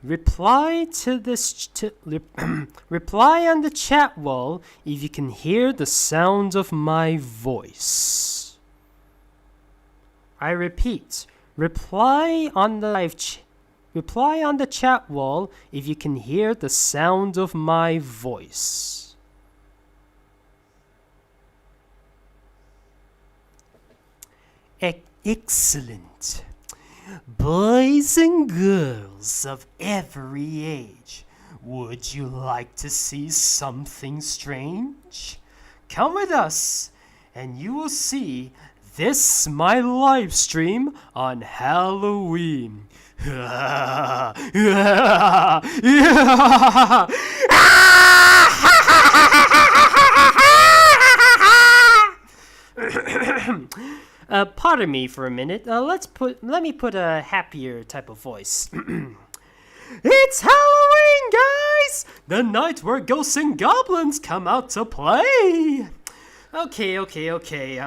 Reply to this reply on the chat wall if you can hear the sound of my voice. I repeat, reply on the chat wall if you can hear the sound of my voice. Excellent. Boys and girls of every age, would you like to see something strange? Come with us, and you will see this my live stream on Halloween. Pardon me for a minute. Let me put a happier type of voice. It's Halloween, guys! The night where ghosts and goblins come out to play. Okay.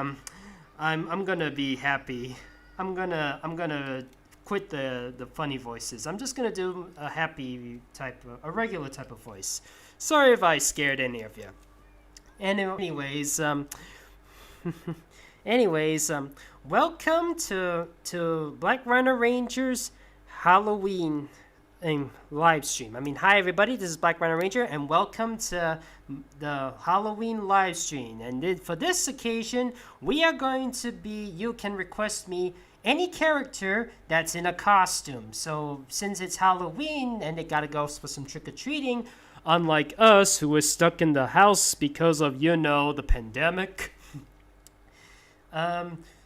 I'm gonna be happy. I'm gonna quit the funny voices. I'm just gonna do a regular type of voice. Sorry if I scared any of you. Anyways, welcome to Black Rhino Ranger's Halloween live stream. Hi everybody, this is Black Rhino Ranger, and welcome to the Halloween live stream. And for this occasion, we are going to you can request me any character that's in a costume. So since it's Halloween and they gotta go for some trick-or-treating, unlike us who are stuck in the house because of, the pandemic.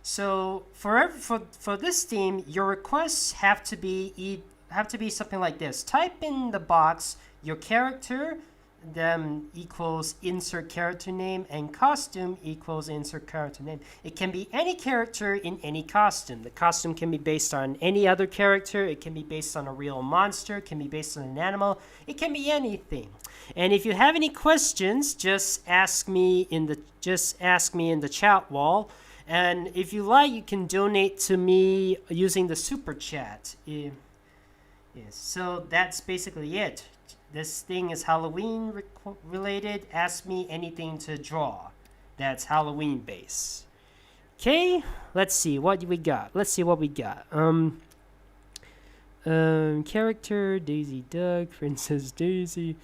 So for this theme, your requests have to be something like this. Type in the box your character, then equals insert character name, and costume equals insert character name. It can be any character in any costume. The costume can be based on any other character. It can be based on a real monster. It can be based on an animal. It can be anything. And if you have any questions, just ask me in the chat wall. And if you like, you can donate to me using the super chat. Yes, so that's basically it. This thing is Halloween related. Ask me anything to draw that's Halloween based. Okay, let's see what we got. Character Daisy Duck, Princess Daisy.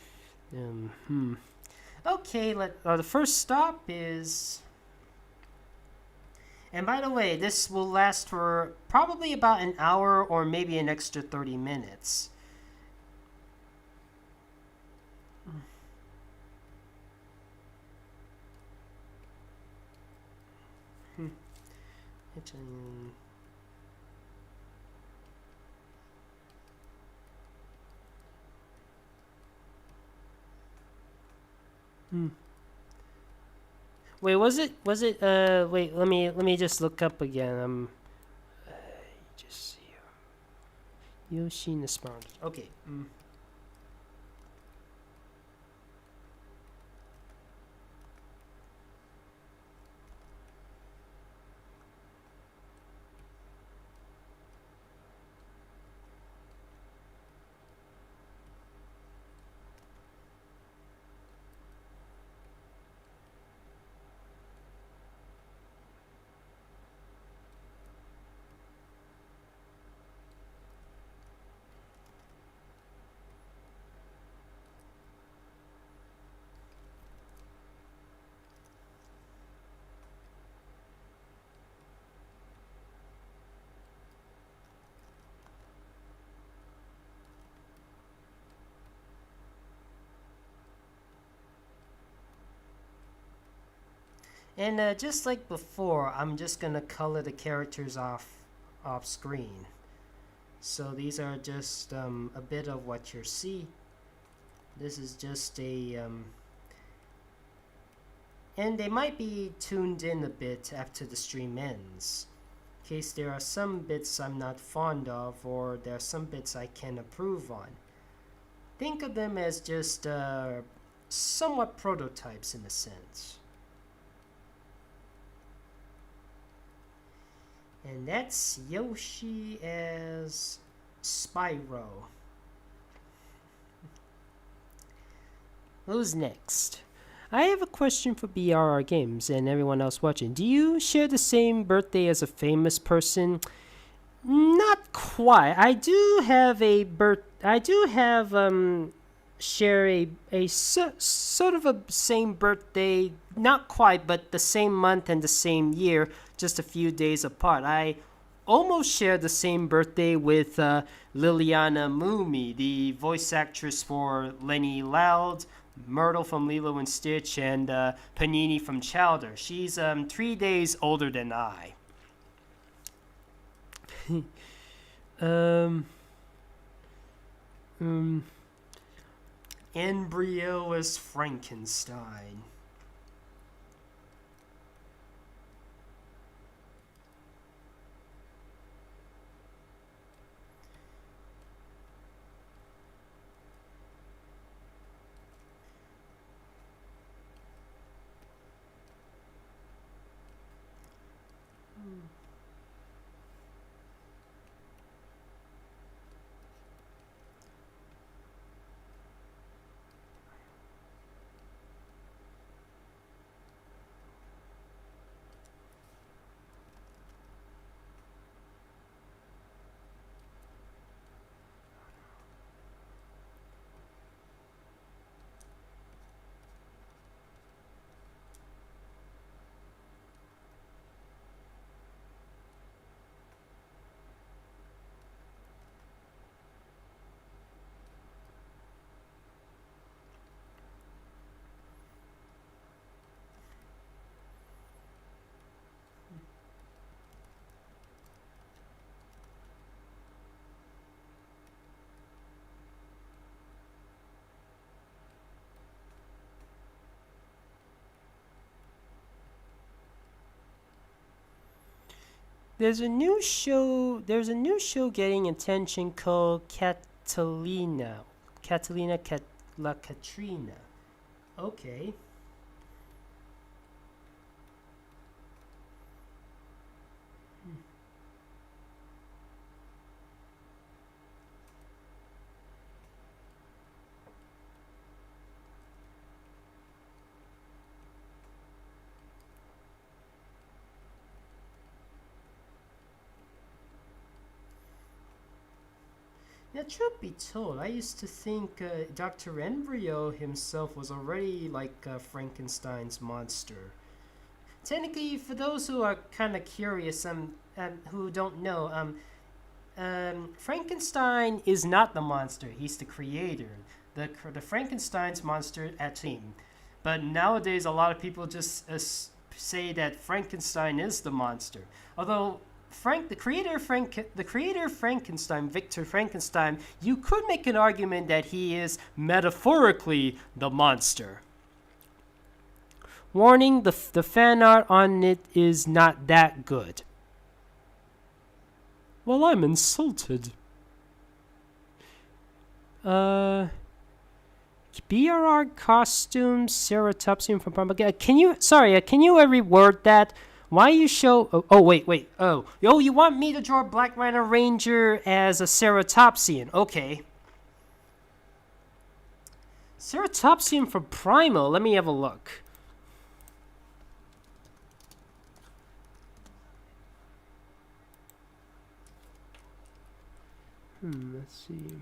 Okay, the first stop is. And by the way, this will last for probably about an hour or maybe an extra 30 minutes. Wait, wait, let me just look up again. Just see Yoshi and the Spongebob. Okay. And just like before, I'm just gonna color the characters off screen. So these are just a bit of what you see. This is just and they might be tuned in a bit after the stream ends, in case there are some bits I'm not fond of, or there are some bits I can approve on. Think of them as just somewhat prototypes in a sense. And that's Yoshi as Spyro. Who's next? I have a question for BRR Games and everyone else watching. Do you share the same birthday as a famous person? Not quite. I do have share a sort of a same birthday, not quite, but the same month and the same year, just a few days apart. I almost share the same birthday with Liliana Moomey, the voice actress for Lenny Loud, Myrtle from Lilo and Stitch, and Panini from Chowder. She's 3 days older than I. Embryo as Frankenstein. There's a new show getting attention called Catalina. La Katrina. Okay. Now, truth be told, I used to think Dr. Embryo himself was already like Frankenstein's monster. Technically, for those who are kind of curious, who don't know, Frankenstein is not the monster. He's the creator. The Frankenstein's monster at team. But nowadays, a lot of people just say that Frankenstein is the monster. Although the creator of Frankenstein, Victor Frankenstein, you could make an argument that he is metaphorically the monster. Warning: the fan art on it is not that good. Well, I'm insulted. BRR costumes, Ceratopsium from Propaganda. Can you reword that? Why you show... wait. You want me to draw Black Rhino Ranger as a Ceratopsian. Okay. Ceratopsian for Primal. Let me have a look. Let's see.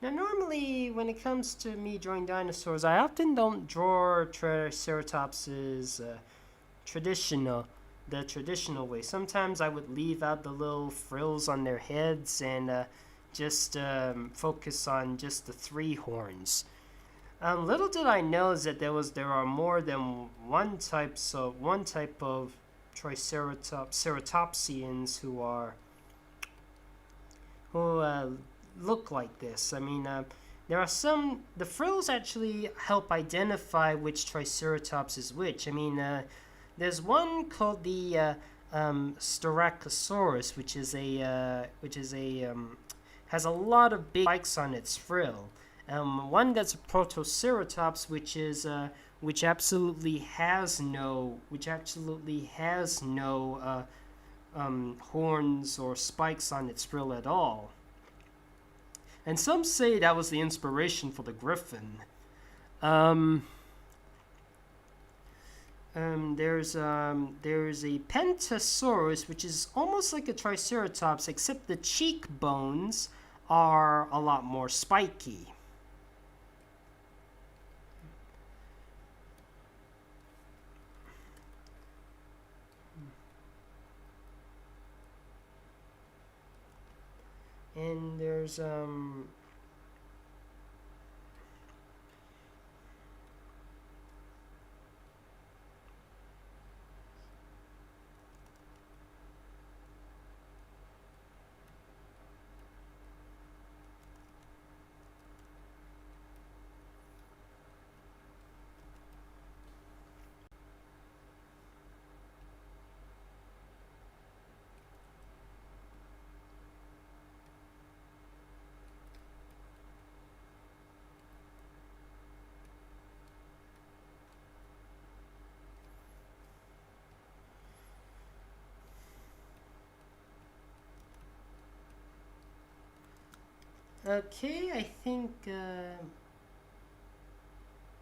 Now, normally, when it comes to me drawing dinosaurs, I often don't draw Triceratopses the traditional way. Sometimes I would leave out the little frills on their heads and just focus on just the 3 horns. Little did I know is that there are more than one type of ceratopsians who look like this. I mean, there are some. The frills actually help identify which Triceratops is which. I mean, there's one called the Styracosaurus, which is a has a lot of big spikes on its frill. One that's a Protoceratops, which absolutely has no horns or spikes on its frill at all. And some say that was the inspiration for the griffin. There's a Pentasaurus, which is almost like a Triceratops, except the cheekbones are a lot more spiky. And there's okay, I think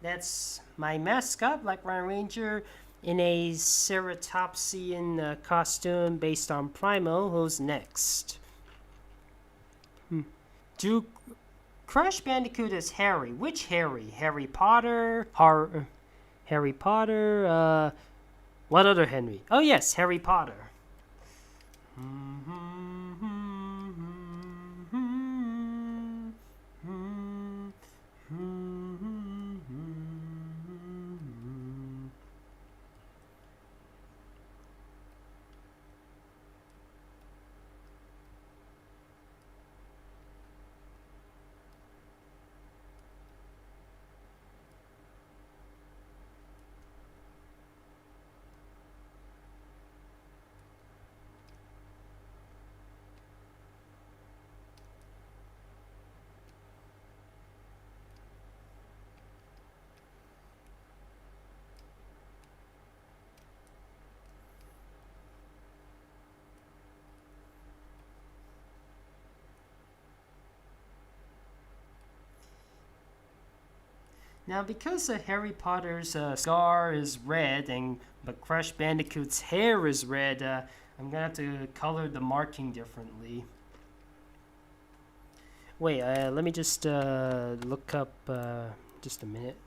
that's my mascot, Black Rhino Ranger, in a ceratopsian costume based on Primo. Who's next? Do Crash Bandicoot is Harry. Which Harry? Harry Potter? Harry Potter? What other Henry? Oh yes, Harry Potter. Now, because Harry Potter's scar is red, but Crash Bandicoot's hair is red, I'm gonna have to color the marking differently. Wait, let me just look up just a minute.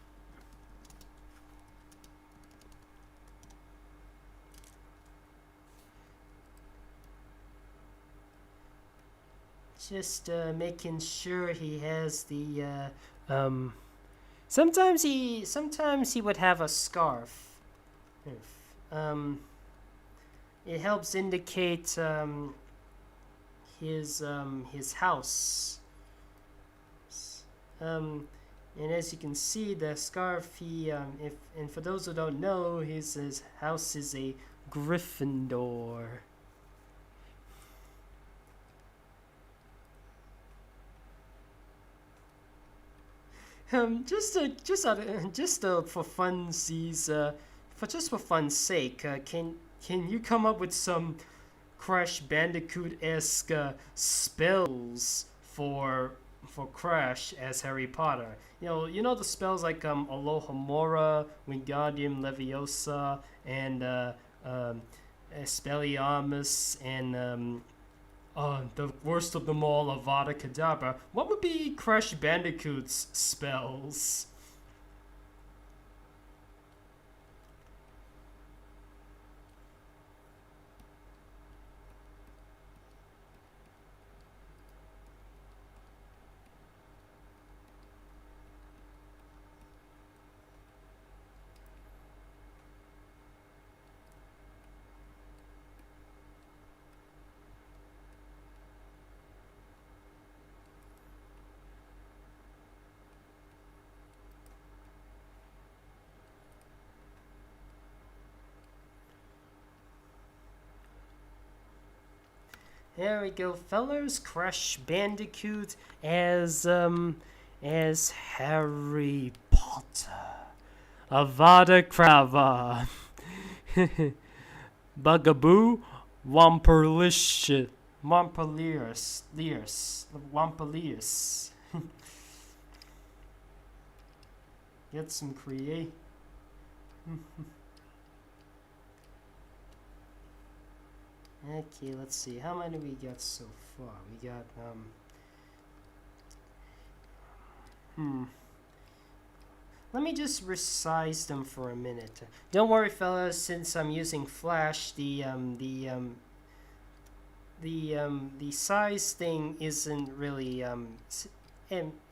Just making sure he has the Sometimes he would have a scarf. It helps indicate his house. And as you can see, the scarf and for those who don't know, his house is a Gryffindor. Just for fun's sake, can you come up with some Crash Bandicoot-esque spells for Crash as Harry Potter? You know the spells like Alohomora, Wingardium Leviosa, and Expelliarmus, and the worst of them all, Avada Kedavra. What would be Crash Bandicoot's spells? There we go, fellas. Crash Bandicoot as Harry Potter. Avada Kedavra. Bugaboo. Wampurlicious. Wampalius. Get some create. Okay, let's see. How many we got so far? We got Let me just resize them for a minute. Don't worry, fellas. Since I'm using Flash, the size thing isn't really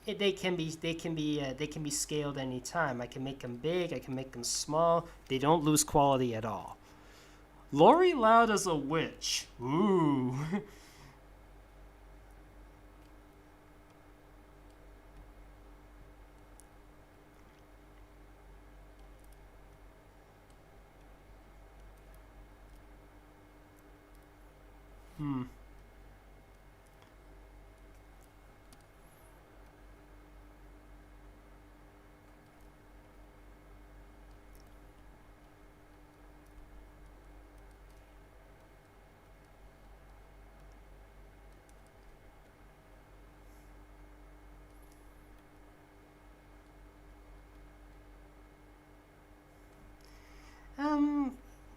they can be scaled anytime. I can make them big. I can make them small. They don't lose quality at all. Lori Loud as a witch. Ooh.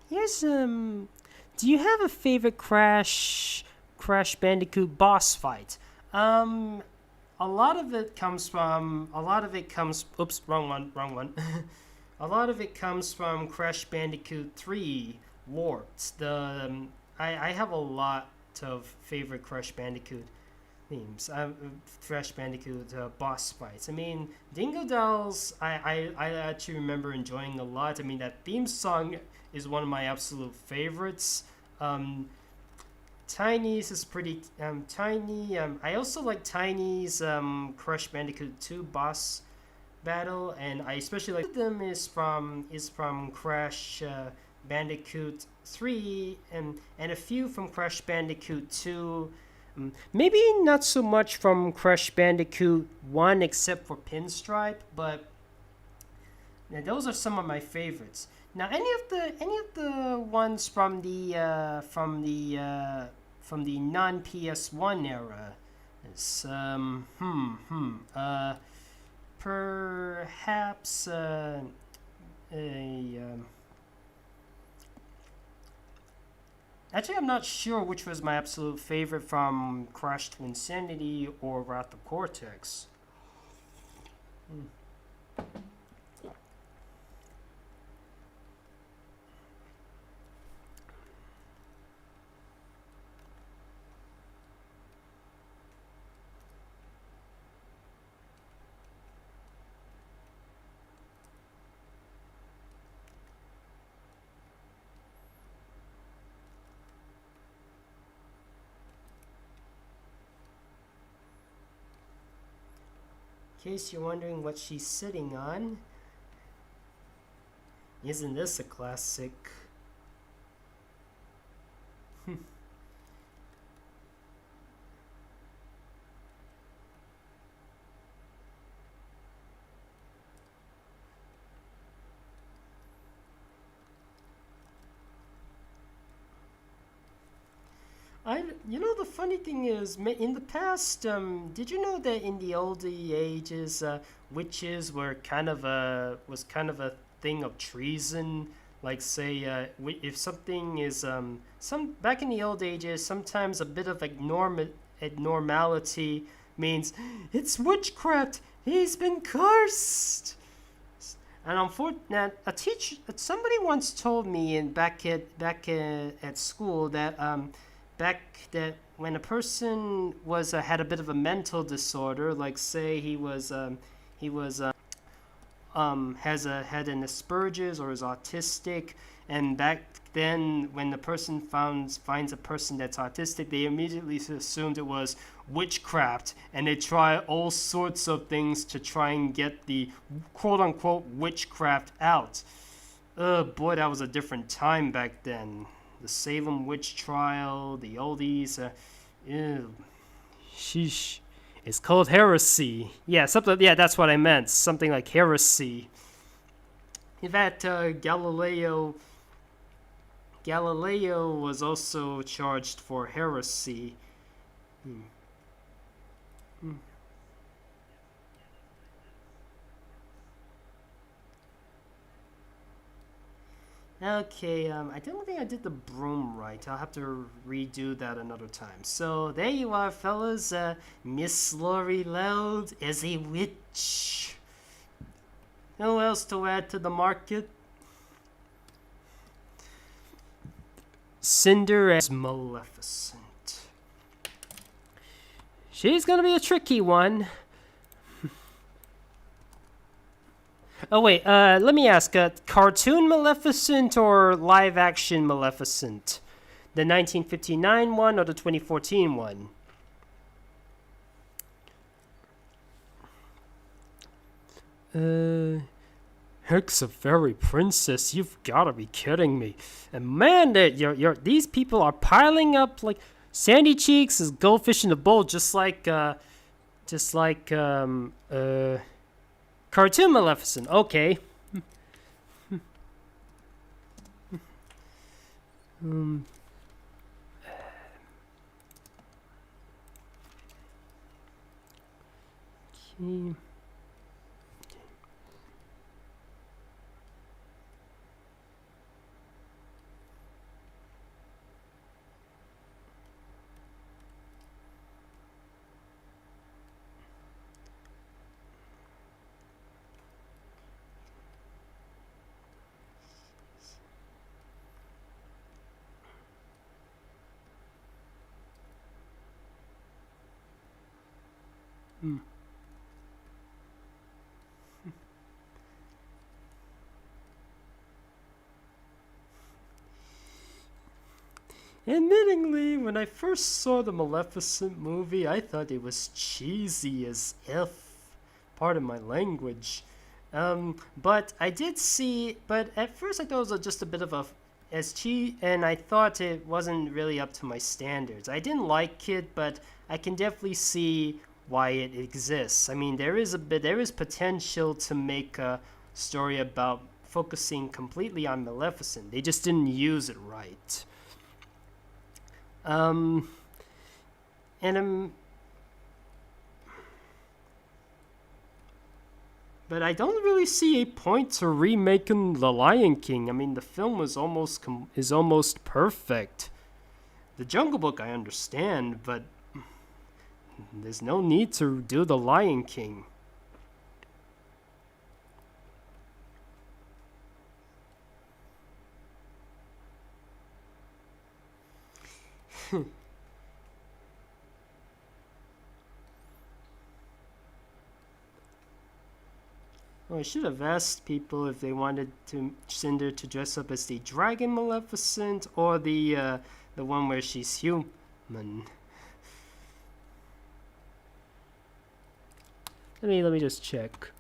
Here's do you have a favorite Crash Bandicoot boss fight? A lot of it comes. Oops, wrong one. A lot of it comes from Crash Bandicoot 3 Warped. I have a lot of favorite Crash Bandicoot themes. Crash Bandicoot boss fights. I mean, Dingo Dells, I actually remember enjoying a lot. I mean, that theme song is one of my absolute favorites. Tiny's is pretty Tiny. I also like Tiny's Crash Bandicoot 2 boss battle, and I especially like them is from Crash Bandicoot 3 and a few from Crash Bandicoot 2. Maybe not so much from Crash Bandicoot 1 except for Pinstripe, but those are some of my favorites. Now, any of the ones from the non PS1 era is perhaps actually, I'm not sure which was my absolute favorite from Crash to Insanity or Wrath of Cortex. In case you're wondering what she's sitting on, isn't this a classic? The funny thing is, in the past, did you know that in the older ages, witches were kind of a thing of treason? Like, say, if something is back in the old ages, sometimes a bit of abnormality means it's witchcraft. He's been cursed. And unfortunately, somebody once told me back at school that when a person had a bit of a mental disorder, like say he had an Asperger's or is autistic, and back then when the person finds a person that's autistic, they immediately assumed it was witchcraft, and they try all sorts of things to try and get the quote-unquote witchcraft out. Boy, that was a different time back then. The Salem witch trial, the oldies. Ew. Sheesh. It's called heresy. Yeah, something. Yeah, that's what I meant. Something like heresy. In fact, Galileo was also charged for heresy. Okay, I don't think I did the broom right. I'll have to redo that another time. So there you are, fellas. Miss Lori Loud is a witch. Who else to add to the market? Cinder as Maleficent. She's gonna be a tricky one. Oh wait, let me ask, cartoon Maleficent or live action Maleficent? The 1959 one or the 2014 one? Heck's a fairy princess, you've gotta be kidding me. And man, these people are piling up like Sandy Cheeks is goldfish in a bowl, just like cartoon Maleficent. Okay. Okay. Admittingly, when I first saw the Maleficent movie, I thought it was cheesy as F. Pardon my language. But I did see, but at first I thought it was just a bit of a and I thought it wasn't really up to my standards. I didn't like it, but I can definitely see why it exists. I mean, there is potential to make a story about focusing completely on Maleficent. They just didn't use it right. And but I don't really see a point to remaking The Lion King. I mean, the film is almost perfect. The Jungle Book I understand, but there's no need to do The Lion King. Well, I should have asked people if they wanted Cinder to dress up as the Dragon Maleficent or the one where she's human. Let me just check.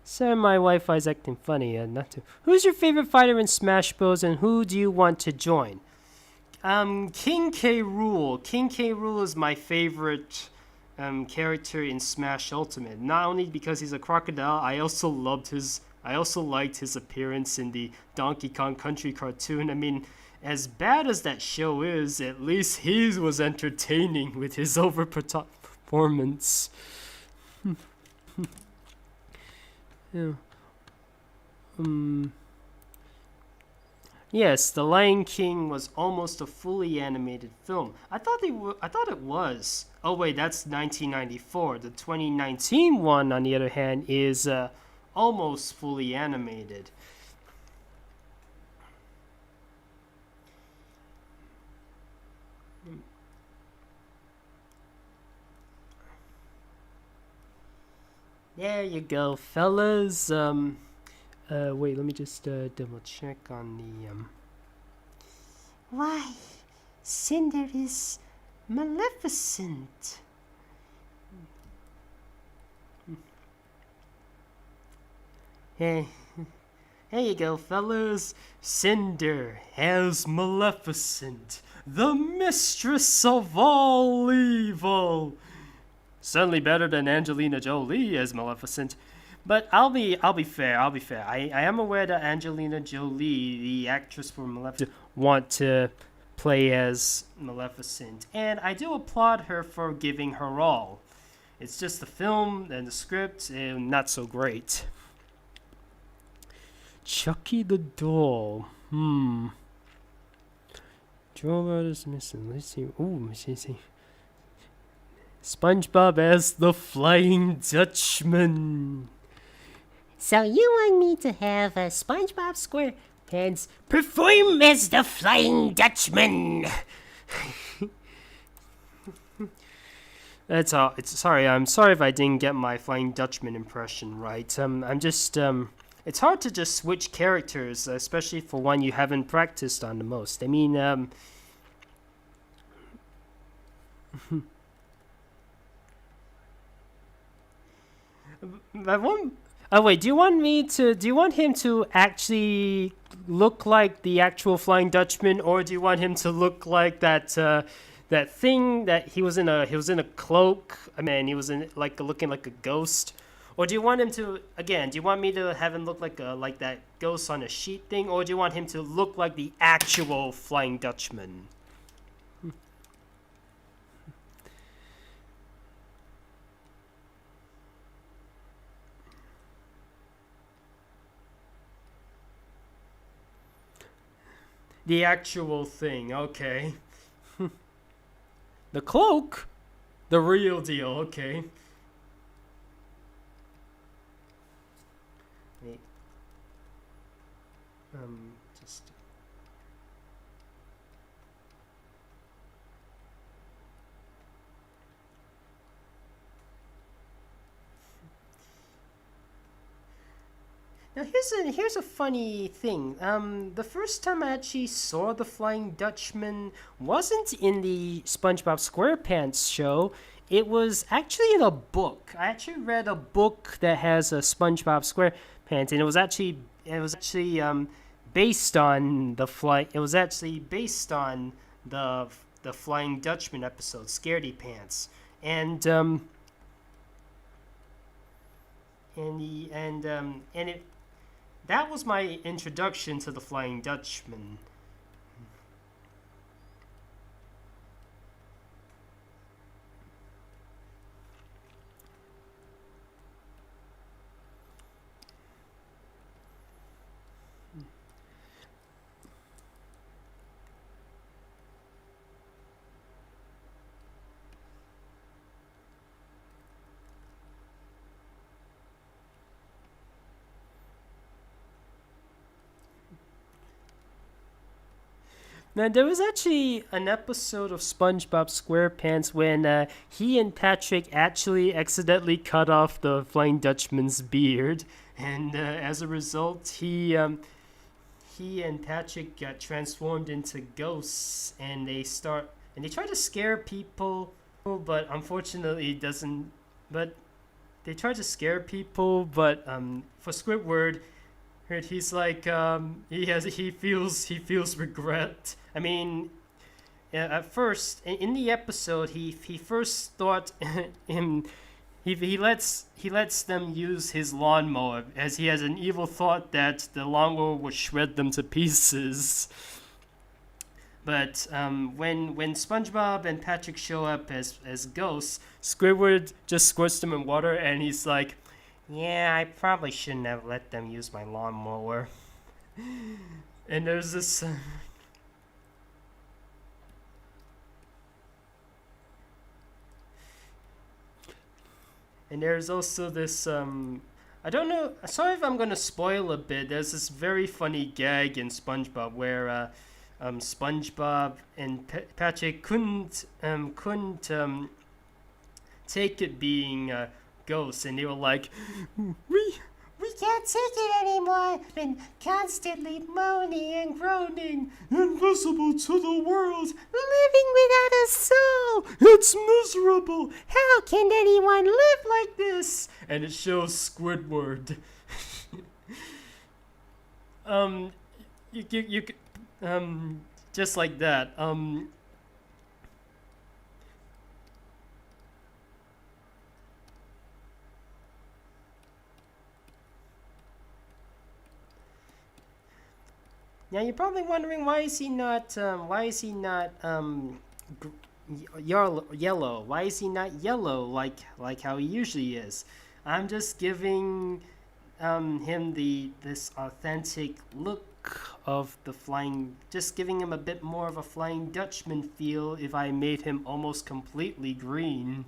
Sorry, my Wi-Fi's acting funny. Not to. Who's your favorite fighter in Smash Bros. And who do you want to join? King K. Rool. King K. Rool is my favorite character in Smash Ultimate. Not only because he's a crocodile, I also liked his appearance in the Donkey Kong Country cartoon. I mean, as bad as that show is, at least he was entertaining with his overperformance. Yeah. Yes, The Lion King was almost a fully animated film. I thought it was. Oh wait, that's 1994. The 2019 one, on the other hand, is almost fully animated. There you go, fellas. Wait, let me just double check on the Why, Cinder is Maleficent. Hey, there you go, fellas. Cinder as Maleficent, the mistress of all evil. Certainly better than Angelina Jolie as Maleficent. But I'll be fair. I am aware that Angelina Jolie, the actress for Maleficent, want to play as Maleficent, and I do applaud her for giving her all. It's just the film and the script, not so great. Chucky the doll. Joel is missing. Let's see. Ooh, let's see. SpongeBob as the Flying Dutchman. So you want me to have a SpongeBob SquarePants perform as the Flying Dutchman? That's all. I'm sorry if I didn't get my Flying Dutchman impression right. I'm just it's hard to just switch characters, especially for one you haven't practiced on the most. I mean, Oh wait, do you want him to actually look like the actual Flying Dutchman, or do you want him to look like that thing that he was in a cloak? I mean, he was in looking like a ghost. Or do you want him to, again, do you want me to have him look like that ghost on a sheet thing, or do you want him to look like the actual Flying Dutchman? The actual thing, okay. The cloak? The real deal, okay. Wait. Just... Now here's a funny thing. The first time I actually saw the Flying Dutchman wasn't in the SpongeBob SquarePants show. It was actually in a book. I actually read a book that has a SpongeBob SquarePants, and it was actually based on the the Flying Dutchman episode, Scaredy Pants, and it that was my introduction to the Flying Dutchman. Now, there was actually an episode of SpongeBob SquarePants when he and Patrick actually accidentally cut off the Flying Dutchman's beard, and as a result, he and Patrick got transformed into ghosts, and they try to scare people, but unfortunately, it doesn't. But they try to scare people, but for Squidward, he's like he feels regret. I mean, at first in the episode, he first thought he lets them use his lawnmower, as he has an evil thought that the lawnmower would shred them to pieces. But when SpongeBob and Patrick show up as ghosts, Squidward just squirts them in water, and he's like, "Yeah, I probably shouldn't have let them use my lawnmower." And there's this. And there's also this. I don't know. Sorry if I'm gonna spoil a bit. There's this very funny gag in SpongeBob where SpongeBob and Patrick couldn't take it being ghosts, and they were like, we can't take it anymore. Been constantly moaning and groaning, invisible to the world, living without a soul. It's miserable. How can anyone live like this? And it shows Squidward. you just like that. Now you're probably wondering why is he not yellow? Why is he not yellow like how he usually is? I'm just giving him this authentic look of the flying, just giving him a bit more of a Flying Dutchman feel if I made him almost completely green.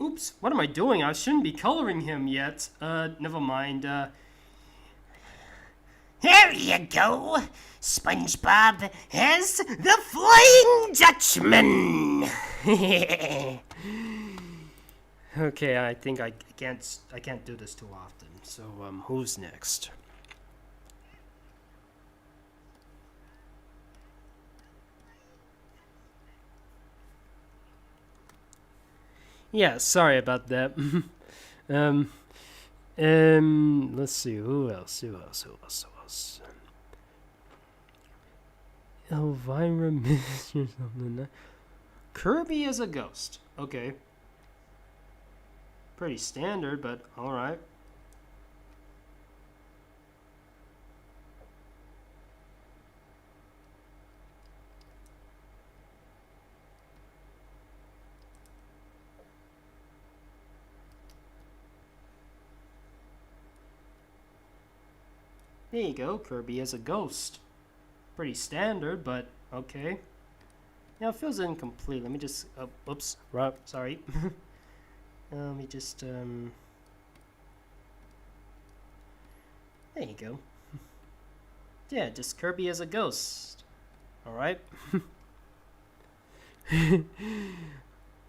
Oops, what am I doing? I shouldn't be coloring him yet. Never mind. There you go. SpongeBob has the Flying Dutchman. Okay, I think I can't do this too often. So, who's next? Yeah, sorry about that. Let's see, who else? Elvira Mist or something. Kirby as a ghost. Okay. Pretty standard, but alright. There you go, Kirby as a ghost. Pretty standard, but okay. Yeah, it feels incomplete. Let me just, oops, sorry. Let me just, there you go. Yeah, just Kirby as a ghost. Alright.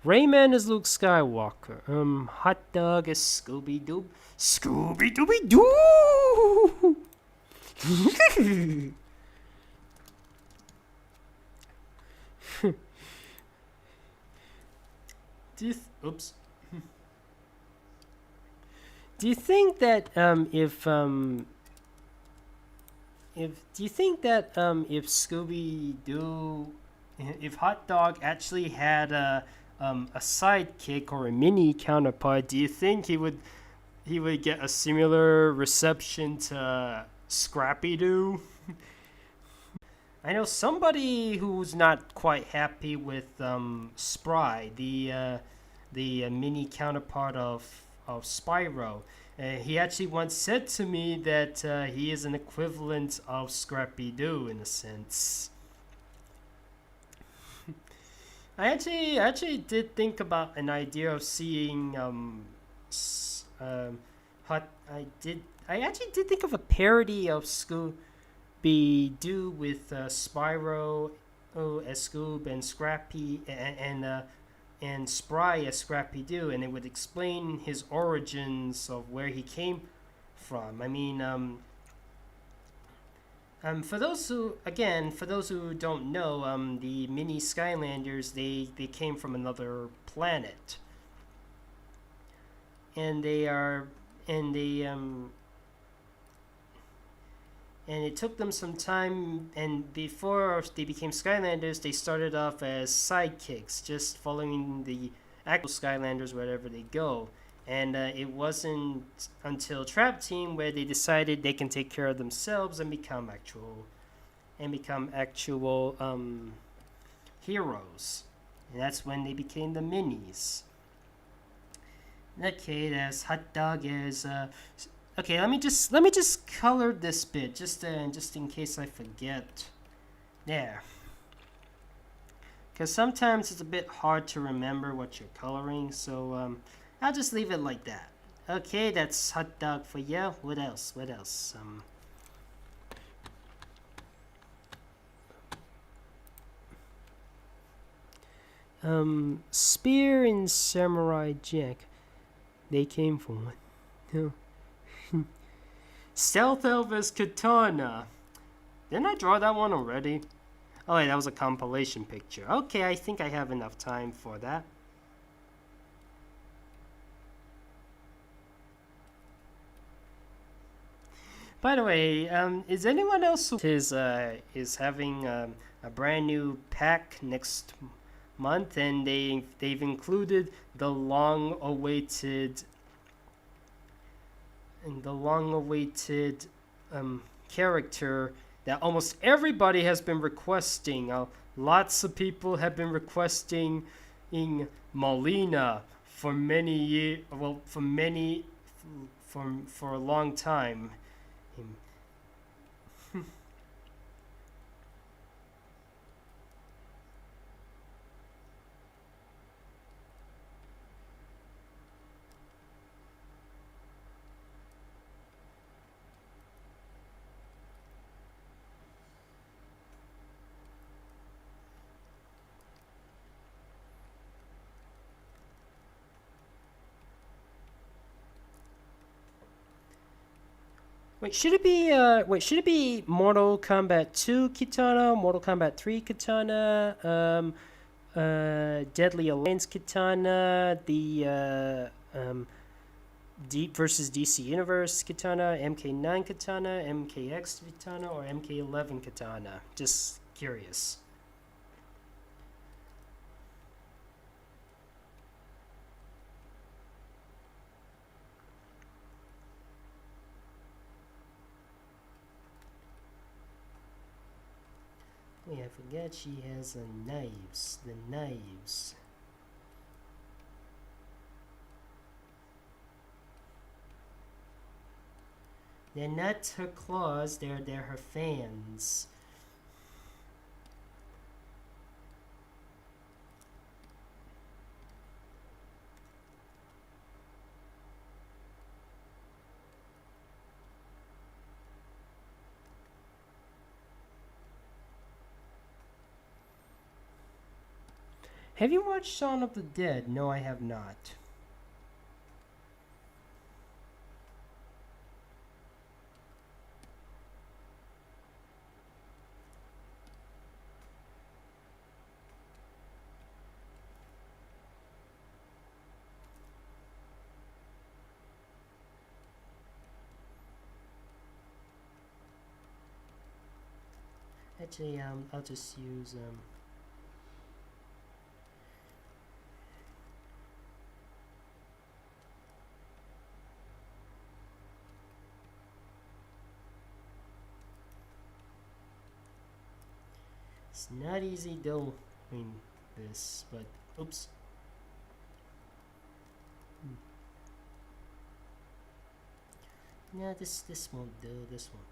Rayman is Luke Skywalker. Hot Dog is Scooby-Doo. Scooby-Dooby-Doo! Do you think that if Scooby-Doo, if Hot Dog actually had a sidekick or a mini counterpart, do you think he would get a similar reception to Scrappy-Doo? I know somebody who's not quite happy with Spry, the mini counterpart of Spyro. He actually once said to me that he is an equivalent of Scrappy-Doo in a sense. I actually did think about an idea of seeing I actually did think of a parody of Scooby-Doo with Spyro as Scoob and Scrappy and Spry as Scrappy-Doo, and it would explain his origins of where he came from. I mean, for those who don't know, the mini Skylanders, they came from another planet, and and it took them some time, and before they became Skylanders, they started off as sidekicks, just following the actual Skylanders wherever they go. And it wasn't until Trap Team where they decided they can take care of themselves and become actual heroes. And that's when they became the minis. Okay, that's Hot Dog is okay, let me just color this bit just in case I forget. There. Because sometimes it's a bit hard to remember what you're coloring, so I'll just leave it like that. Okay, that's Hot Dog for you. What else? Spear and Samurai Jack. They came from one. Stealth Elvis Katana. Didn't I draw that one already? Oh wait, that was a compilation picture. Okay, I think I have enough time for that. By the way, is anyone else who is having a brand new pack next month, and they've included the long-awaited character that almost everybody has been requesting. Lots of people have been requesting in Molina for many years. Well, for a long time. Wait, should it be Mortal Kombat 2 Katana, Mortal Kombat 3 Katana, Deadly Alliance Katana, the Deep versus DC Universe Katana, MK9 Katana, MKX Katana, or MK11 Katana? Just curious. Wait, I forgot she has the knives. They're not her claws, they're her fans. Have you watched Shaun of the Dead? No, I have not. Actually, I'll just use It's not easy doing this, but oops. No, this won't do. This won't do.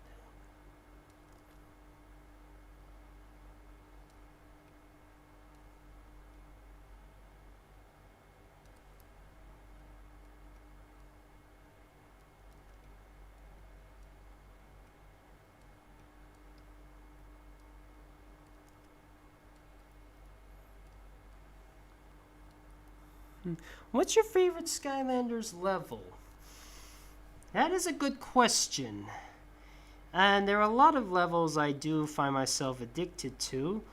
What's your favorite Skylanders level? That is a good question. And there are a lot of levels I do find myself addicted to.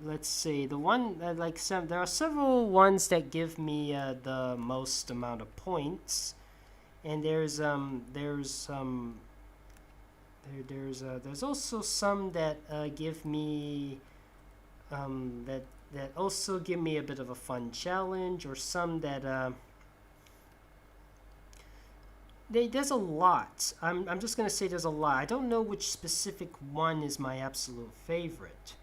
Let's see. The one there are several ones that give me the most amount of points, and there's also some that give me that also give me a bit of a fun challenge, or some that there's a lot. I'm just gonna say there's a lot. I don't know which specific one is my absolute favorite.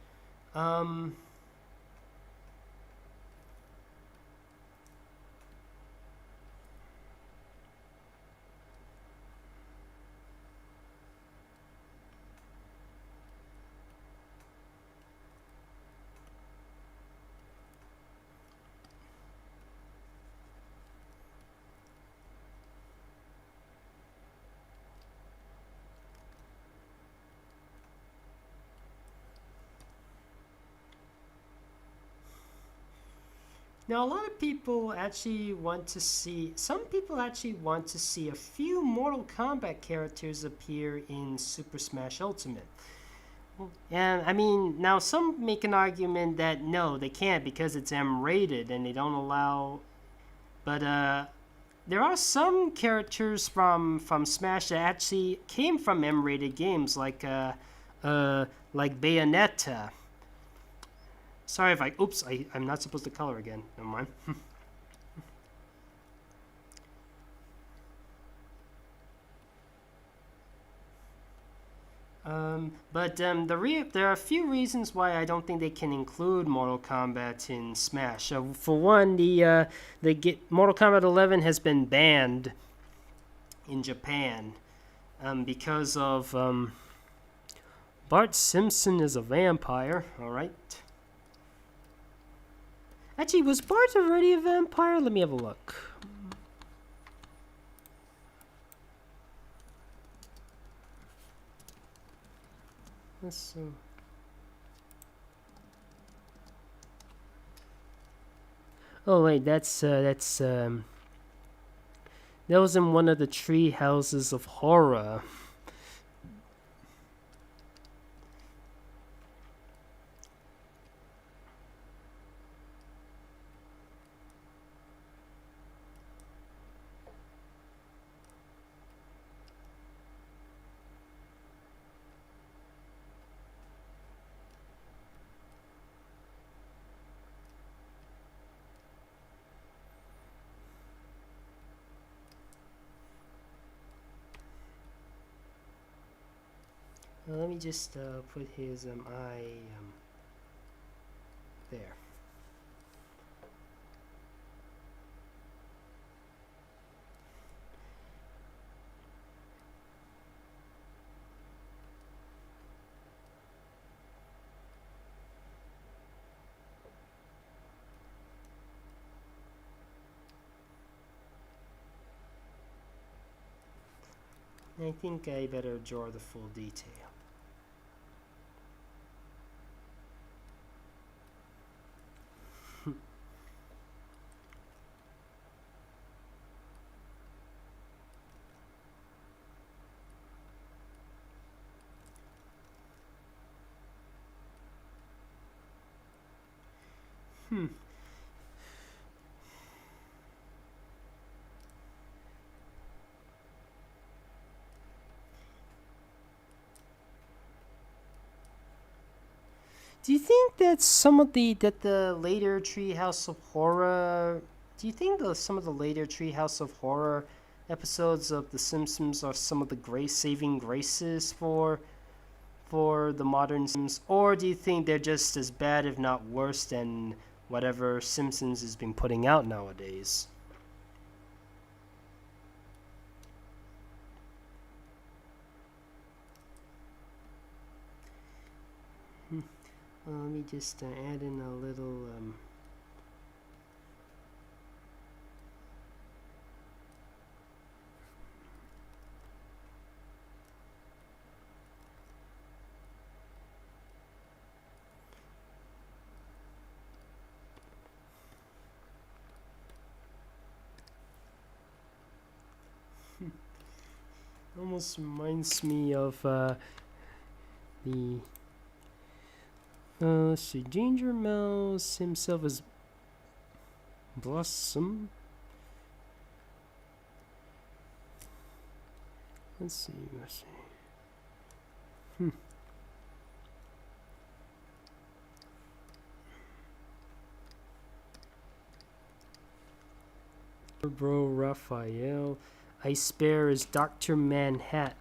Now, a lot of people actually want to see, some people actually want to see a few Mortal Kombat characters appear in Super Smash Ultimate. And, I mean, now some make an argument that no, they can't because it's M-rated and they don't allow, but, there are some characters from Smash that actually came from M-rated games, like Bayonetta. Sorry if I'm not supposed to color again. Never mind. There are a few reasons why I don't think they can include Mortal Kombat in Smash. For one, Mortal Kombat 11 has been banned in Japan because of Bart Simpson is a vampire. All right. Actually, was Bart already a vampire? Let me have a look. Let's see. Oh wait, that was in one of the tree houses of horror. Let me just put his eye there. I think I better draw the full detail. Do you think that the later Treehouse of Horror? Do you think some of the later Treehouse of Horror episodes of The Simpsons are some of the saving graces for the modern Sims, or do you think they're just as bad, if not worse, than whatever Simpsons has been putting out nowadays? Let me just add in a little almost reminds me of the let's see, Ginger Mouse himself is Blossom. Let's see. Bro Raphael. Ice Bear is Dr. Manhattan.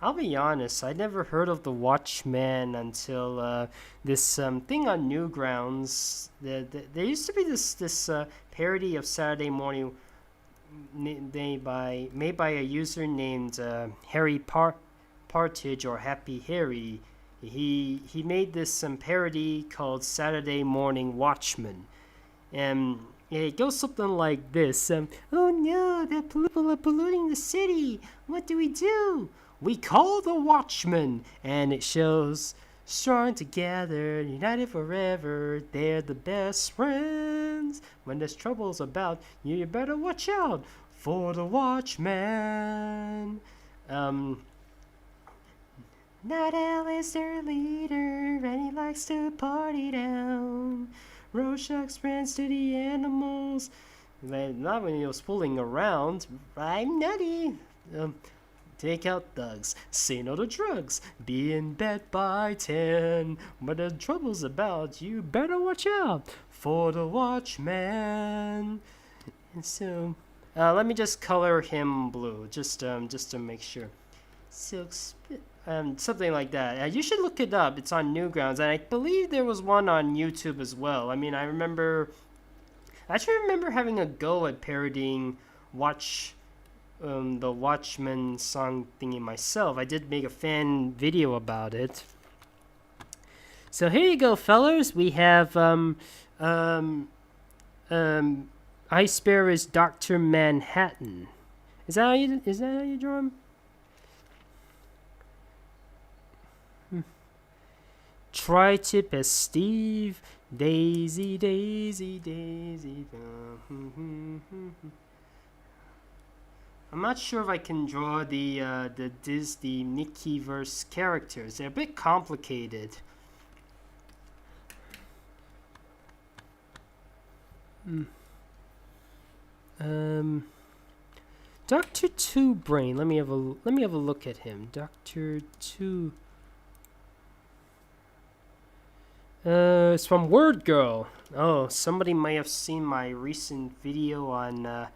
I'll be honest, I never heard of the Watchman until this thing on Newgrounds. There used to be this parody of Saturday Morning made by a user named Harry Partridge or Happy Harry, He made this parody called Saturday Morning Watchman, and it goes something like this: oh no, the people are polluting the city. What do? We call the Watchmen, and it shows strong together, united forever. They're the best friends. When there's troubles about, you better watch out for the Watchman. Night Owl is their leader, and he likes to party down. Rorschach's friends to the animals. Not when he was fooling around. I'm nutty. Take out thugs, say no to drugs, be in bed by 10. When the trouble's about, you better watch out for the Watchman. And so, let me just color him blue, just to make sure. Something like that. You should look it up. It's on Newgrounds, and I believe there was one on YouTube as well. I mean, I actually remember having a go at parodying the Watchmen song thingy myself. I did make a fan video about it. So here you go, fellas. We have Ice Bear is Dr. Manhattan. Is that how you draw him? Tri-Tip as Steve. Daisy, Daisy, Daisy. I'm not sure if I can draw the Disney Mickeyverse characters. They're a bit complicated. Dr. Two Brain. Let me have a look at him. Dr. Two. It's from Word Girl. Oh, somebody might have seen my recent video on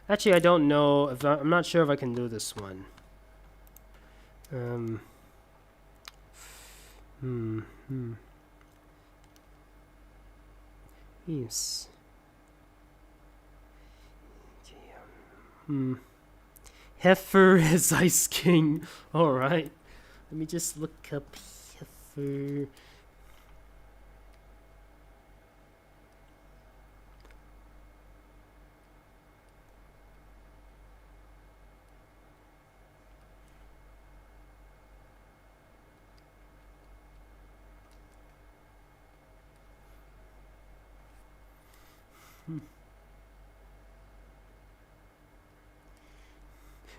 Actually, I don't know if I'm not sure if I can do this one. Yes. Heifer is Ice King. Alright. Let me just look up Heifer.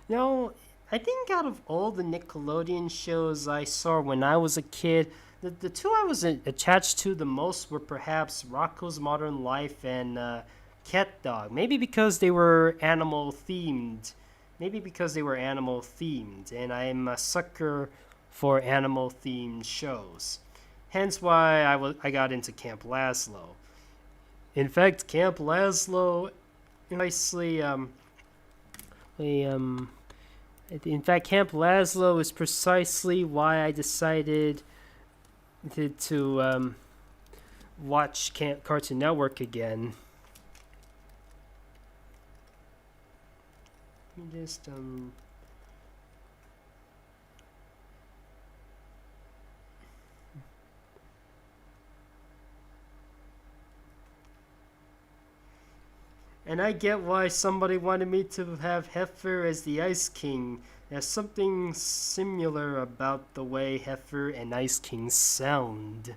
Now, I think out of all the Nickelodeon shows I saw when I was a kid, the two I was attached to the most were perhaps Rocko's Modern Life and Cat Dog. Maybe because they were animal themed. And I'm a sucker for animal themed shows. Hence why I got into Camp Lazlo. In fact, Camp Lazlo, nicely, in fact, Camp Lazlo is precisely why I decided to watch Cartoon Network again. Let me just And I get why somebody wanted me to have Heifer as the Ice King. There's something similar about the way Heifer and Ice King sound.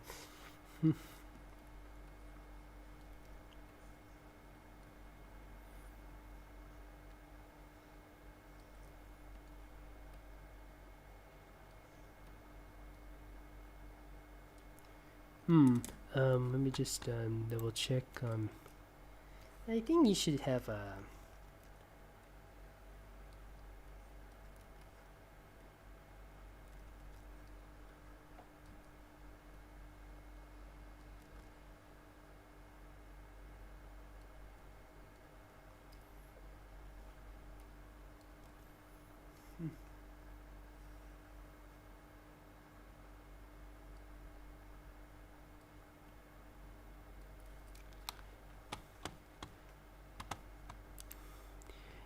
Let me just double check. I think you should have a...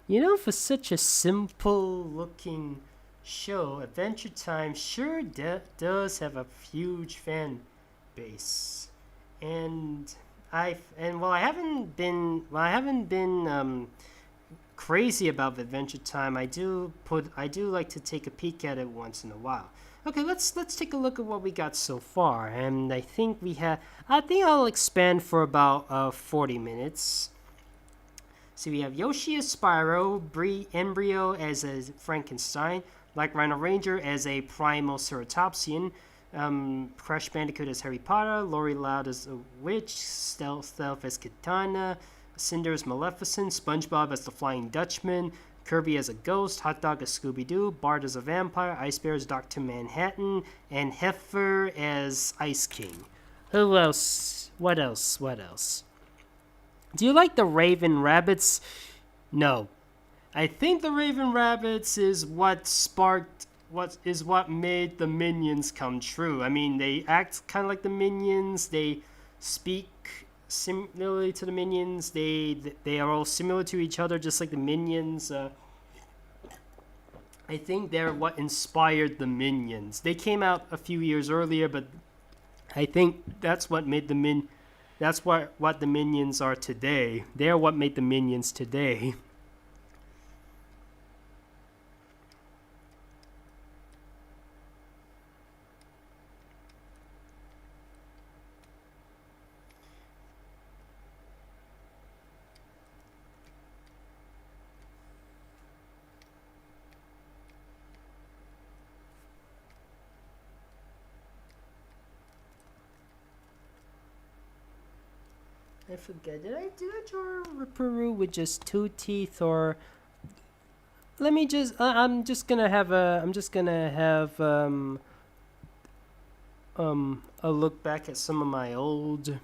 You know, for such a simple looking show, Adventure Time sure does have a huge fan base. And while I haven't been crazy about Adventure Time, I do like to take a peek at it once in a while. Okay, let's take a look at what we got so far, and I think I'll expand for about 40 minutes. So we have Yoshi as Spyro, Embryo as a Frankenstein, like Rhino Ranger as a Primal Ceratopsian, Crash Bandicoot as Harry Potter, Lori Loud as a witch, Stealth as Katana, Cinder as Maleficent, Spongebob as the Flying Dutchman, Kirby as a ghost, Hot Dog as Scooby-Doo, Bart as a vampire, Ice Bear as Dr. Manhattan, and Heifer as Ice King. Who else? What else? Do you like the Raven Rabbits? No. I think the Raven Rabbits is what made the Minions come true. I mean, they act kind of like the Minions. They speak similarly to the Minions. They are all similar to each other, just like the Minions. I think they're what inspired the Minions. They came out a few years earlier, but I think that's what made that's what the Minions are today. They're what made the Minions today. I forget. Did I draw Ripperoo with just 2 teeth, or let me just? I'm just gonna have a look back at some of my old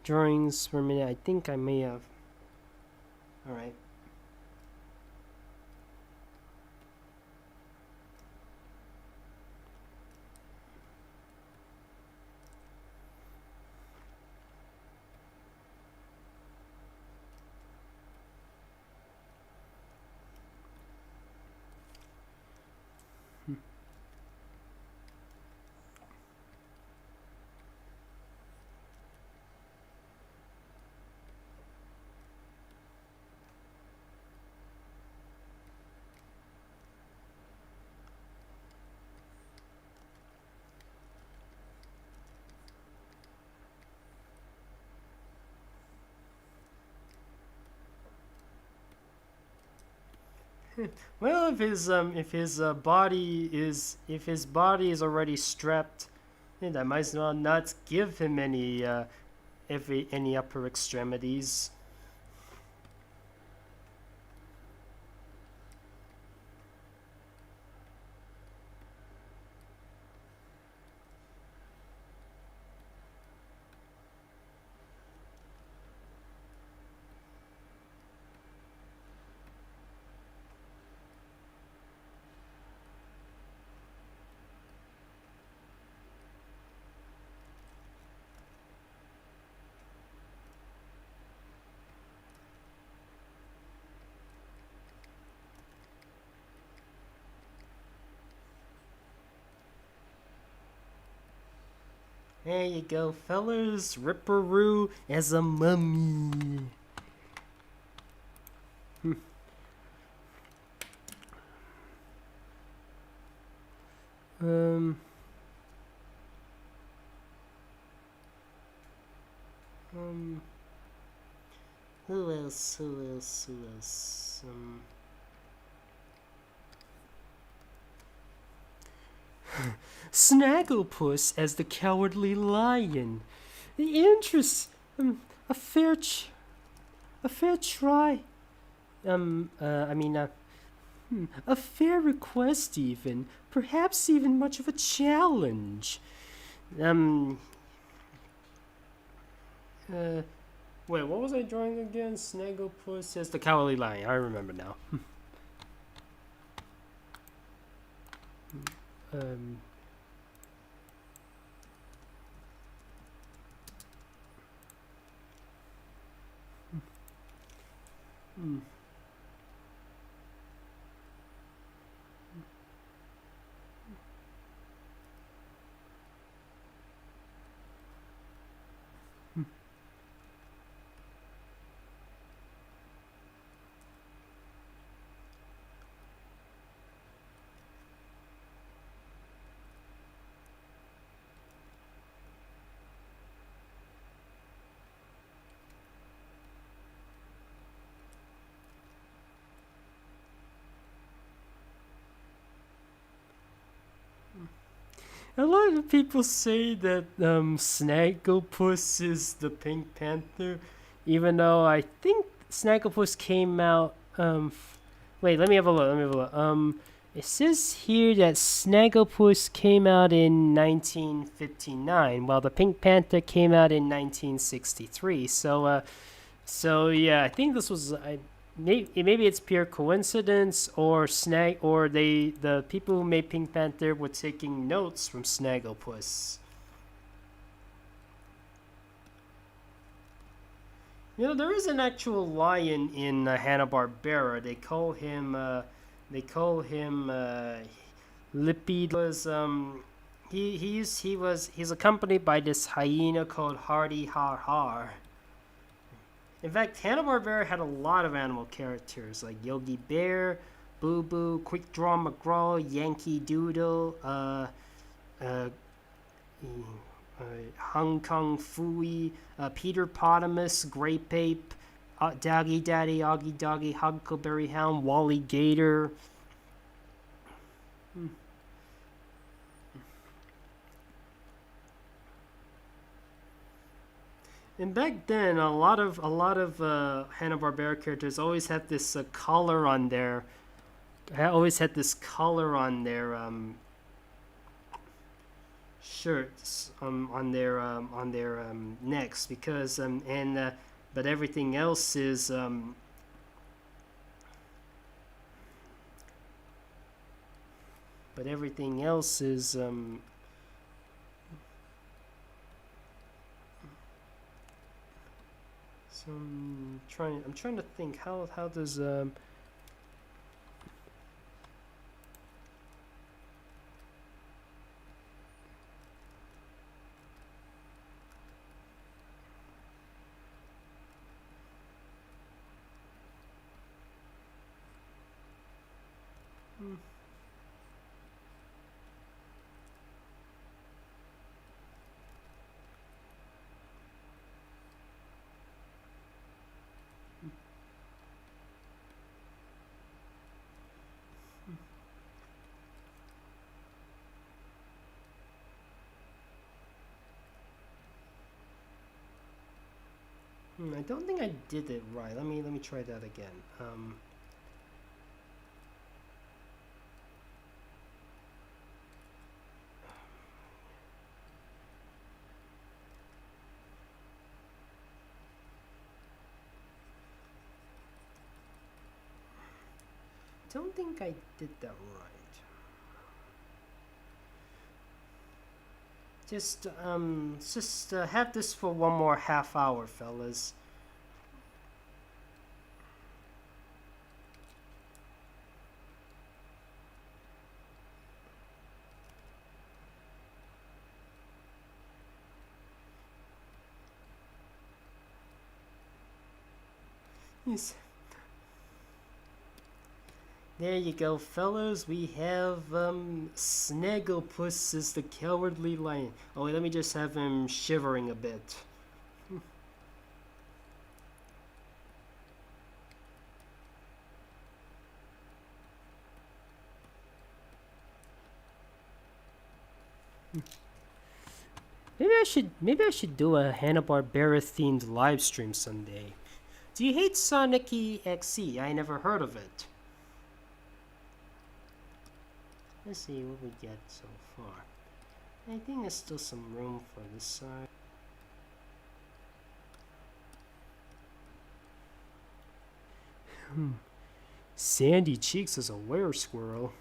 drawings for a minute. I think I may have. All right. Well, if his body is already strapped, then I might as well not give him any upper extremities. There you go, fellas. Ripperoo as a mummy. Um. Who else? Snagglepuss as the Cowardly Lion. A fair try. A fair request even. Perhaps even much of a challenge. Wait, what was I drawing again? Snagglepuss as the Cowardly Lion. I remember now. A lot of people say that Snagglepuss is the Pink Panther, even though I think Snagglepuss came out. Wait, let me have a look. Let me have a look. It says here that Snagglepuss came out in 1959, while the Pink Panther came out in 1963. So yeah, I think this was maybe it's pure coincidence, or the people who made Pink Panther were taking notes from Snagglepuss. You know, there is an actual lion in Hanna-Barbera. They call him Lippy. He's accompanied by this hyena called Hardy Har Har. In fact, Hanna-Barbera had a lot of animal characters like Yogi Bear, Boo Boo, Quick Draw McGraw, Yankee Doodle, Hong Kong Fooey, Peter Potamus, Grape Ape, Doggy Daddy, Augie Doggy, Huckleberry Hound, Wally Gator. And back then, a lot of Hanna-Barbera characters always had this color on their, shirts on their necks, because but everything else is so I'm trying to think how does I don't think I did it right. Let me try that again. Don't think I did that right. Just have this for one more half hour, fellas. Yes. There you go, fellas. We have Snagglepuss is the Cowardly Lion. Oh, wait, let me just have him shivering a bit. Maybe I should do a Hanna-Barbera themed live stream someday. Do you hate Sonic EXE? I never heard of it. Let's see what we get so far. I think there's still some room for this side. Sandy Cheeks is a were-squirrel.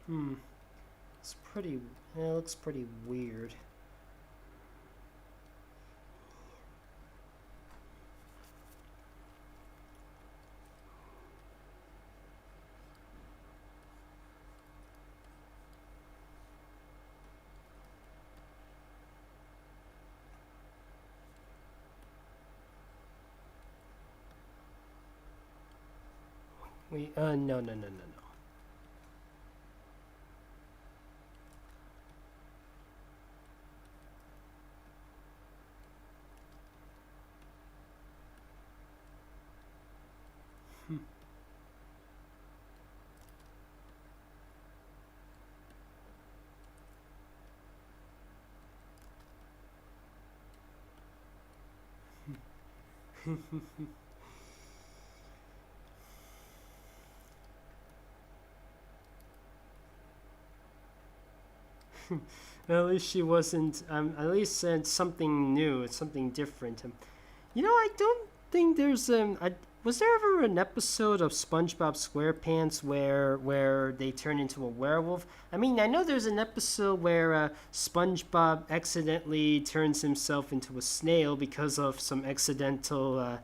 Hmm. It's pretty. It looks pretty weird. No, no, no, no, no. At least she wasn't. At least said something new, something different. I don't think there's was there ever an episode of SpongeBob SquarePants where they turn into a werewolf? I mean, I know there's an episode where SpongeBob accidentally turns himself into a snail because of some accidental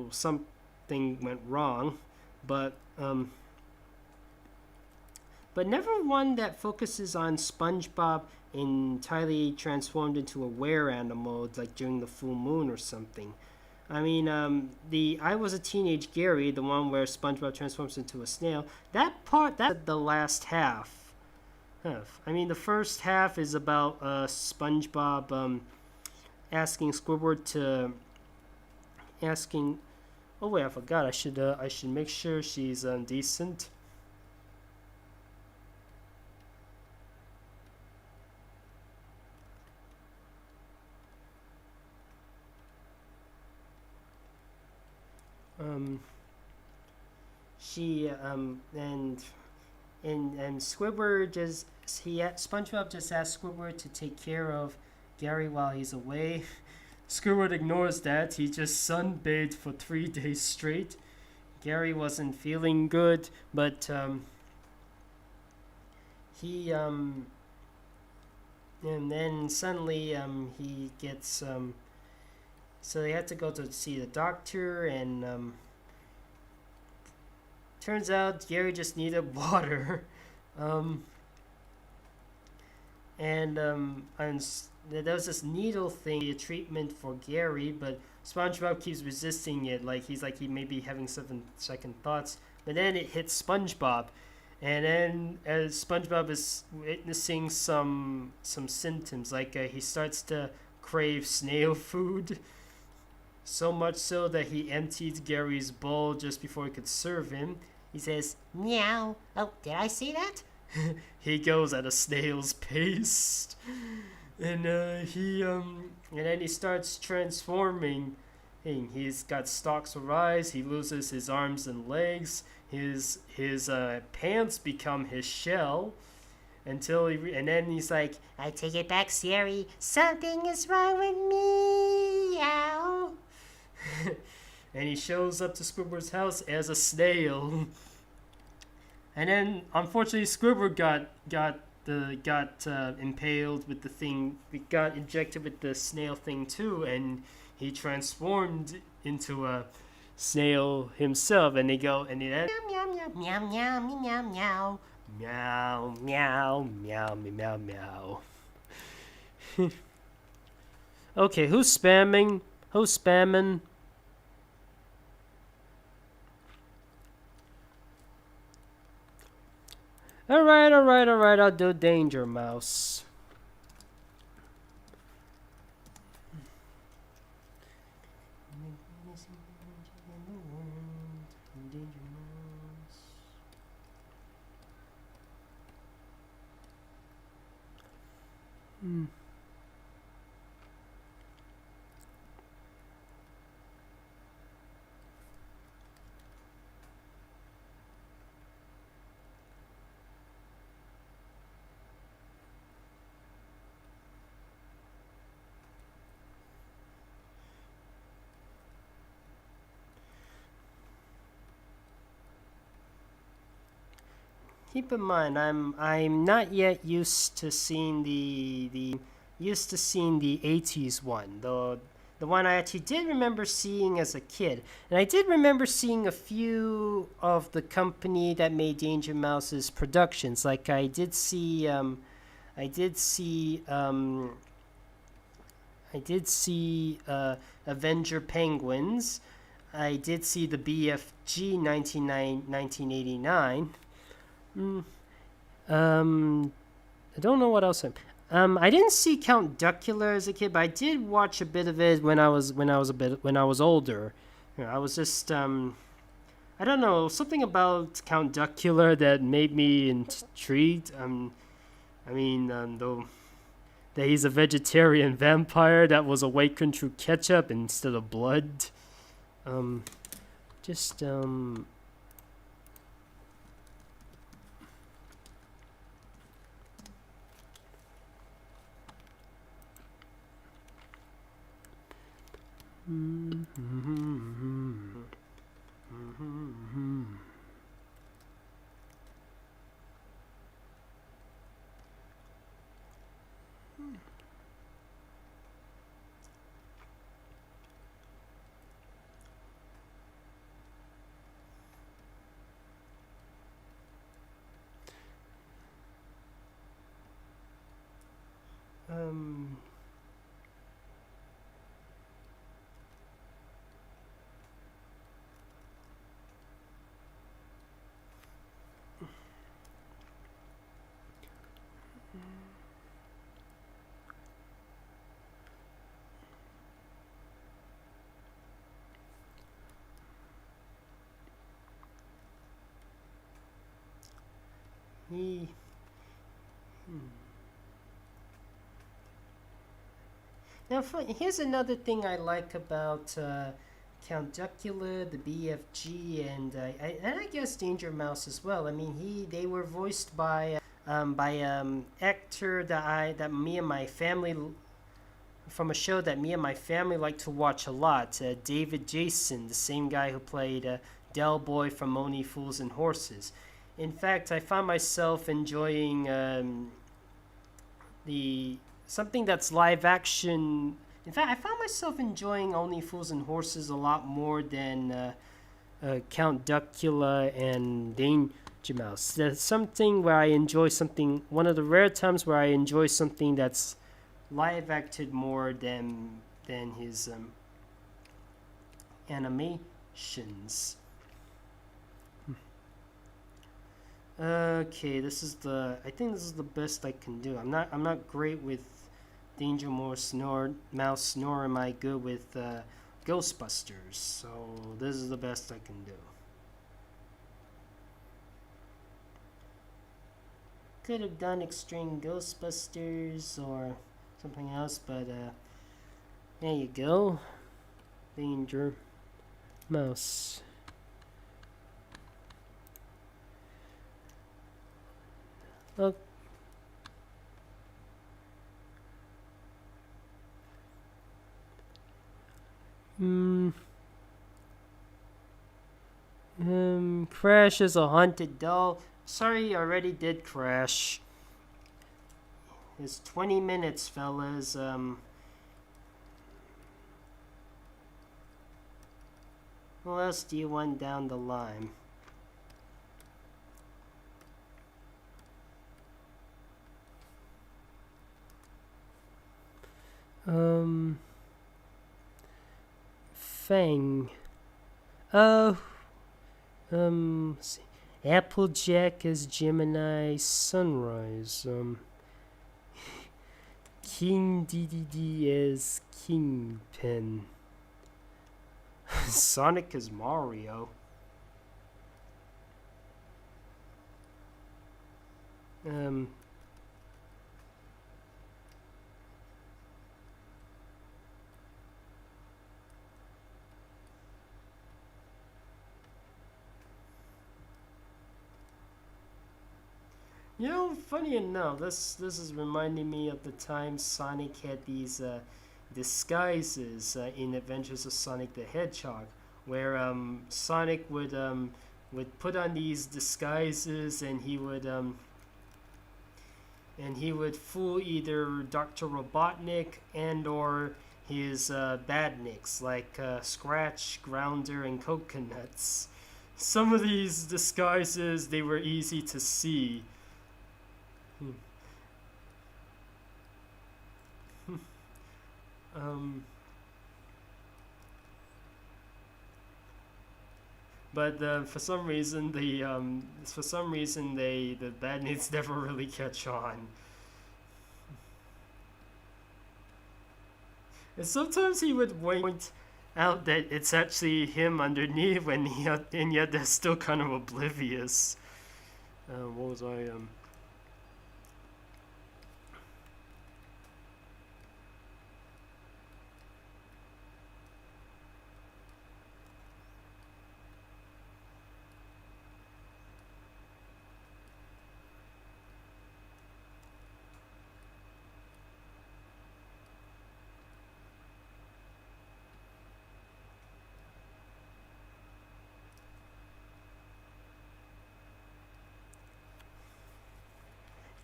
something went wrong, but never one that focuses on SpongeBob entirely transformed into a were animal, like during the full moon or something. I mean, the I Was a Teenage Gary, the one where SpongeBob transforms into a snail, that's the last half. I mean, the first half is about SpongeBob asking Squidward to asking. Oh wait, I forgot. I should make sure she's decent. She and Squidward SpongeBob just asked Squidward to take care of Gary while he's away. Squidward ignores that. He just sunbathed for 3 days straight. Gary wasn't feeling good, but he and then suddenly he gets so they had to go to see the doctor, and turns out Gary just needed water. um, and there was this needle thing, a treatment for Gary, but SpongeBob keeps resisting it. Like he may be having second thoughts. But then it hits SpongeBob, and then as SpongeBob is witnessing some symptoms, like he starts to crave snail food. So much so that he emptied Gary's bowl just before he could serve him. He says, Meow. Oh, did I say that? he goes at a snail's pace, and then he starts transforming. He's got stalks of eyes. He loses his arms and legs. His pants become his shell, and then he's like, I take it back, Siri. Something is wrong with me. Meow. and he shows up to Squidward's house as a snail. And then, unfortunately, Squidward got impaled with the thing. He got injected with the snail thing too, and he transformed into a snail himself. And they go, and then Meow, meow, meow, meow, meow, meow, meow, meow, meow, meow, meow. Okay, who's spamming? Who's spamming? Alright, I'll do Danger Mouse. keep in mind, I'm not yet used to seeing the 80s one, though the one I actually did remember seeing as a kid. And I did remember seeing a few of the company that made Danger Mouse's productions. Like I did see Avenger Penguins. I did see the BFG 1989. I don't know what else. I didn't see Count Duckula as a kid, but I did watch a bit of it when I was older. I was just I don't know, something about Count Duckula that made me intrigued. Though that he's a vegetarian vampire that was awakened through ketchup instead of blood. Just he Now, here's another thing I like about Count Duckula, the BFG, and I guess Danger Mouse as well. I mean, they were voiced by actor that me and my family from a show that me and my family like to watch a lot. David Jason, the same guy who played Del Boy from Only Fools and Horses. In fact, I found myself enjoying something that's live action. In fact, I found myself enjoying Only Fools and Horses a lot more than Count Duckula and Danger Mouse. There's something where I enjoy something. One of the rare times where I enjoy something that's live acted more than his animations. Okay, I think this is the best I can do. I'm not great with Danger Mouse, nor am I good with Ghostbusters, so this is the best I can do. Could have done Extreme Ghostbusters or something else, but there you go. Danger Mouse. Okay. Crash is a haunted doll. Sorry, I already did Crash. It's 20 minutes, fellas. What else do you want down the line? Fang. Oh. Let's see. Applejack as Gemini Sunrise. King DDD as Kingpin. Sonic as Mario. You know, funny enough, this is reminding me of the time Sonic had these disguises in Adventures of Sonic the Hedgehog, where Sonic would would put on these disguises, and he would fool either Dr. Robotnik and or his badniks like Scratch, Grounder, and Coconuts. Some of these disguises, they were easy to see. But for some reason, the badniks never really catch on. And sometimes he would point out that it's actually him underneath, and yet they're still kind of oblivious. What was I?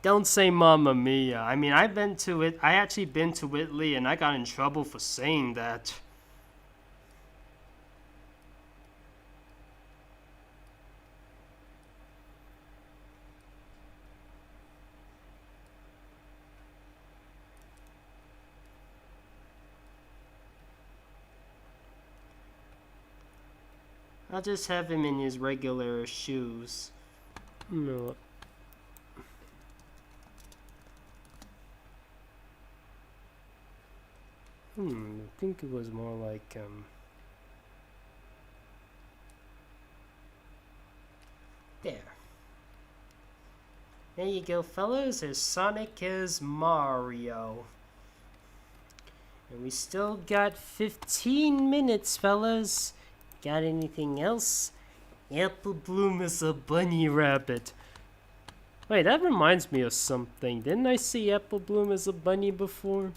Don't say Mamma Mia. I mean, I actually been to Italy, and I got in trouble for saying that. I'll just have him in his regular shoes. No. I think it was more like, there. There you go, fellas. As Sonic as Mario. And we still got 15 minutes, fellas. Got anything else? Apple Bloom is a bunny rabbit. Wait, that reminds me of something. Didn't I see Apple Bloom as a bunny before?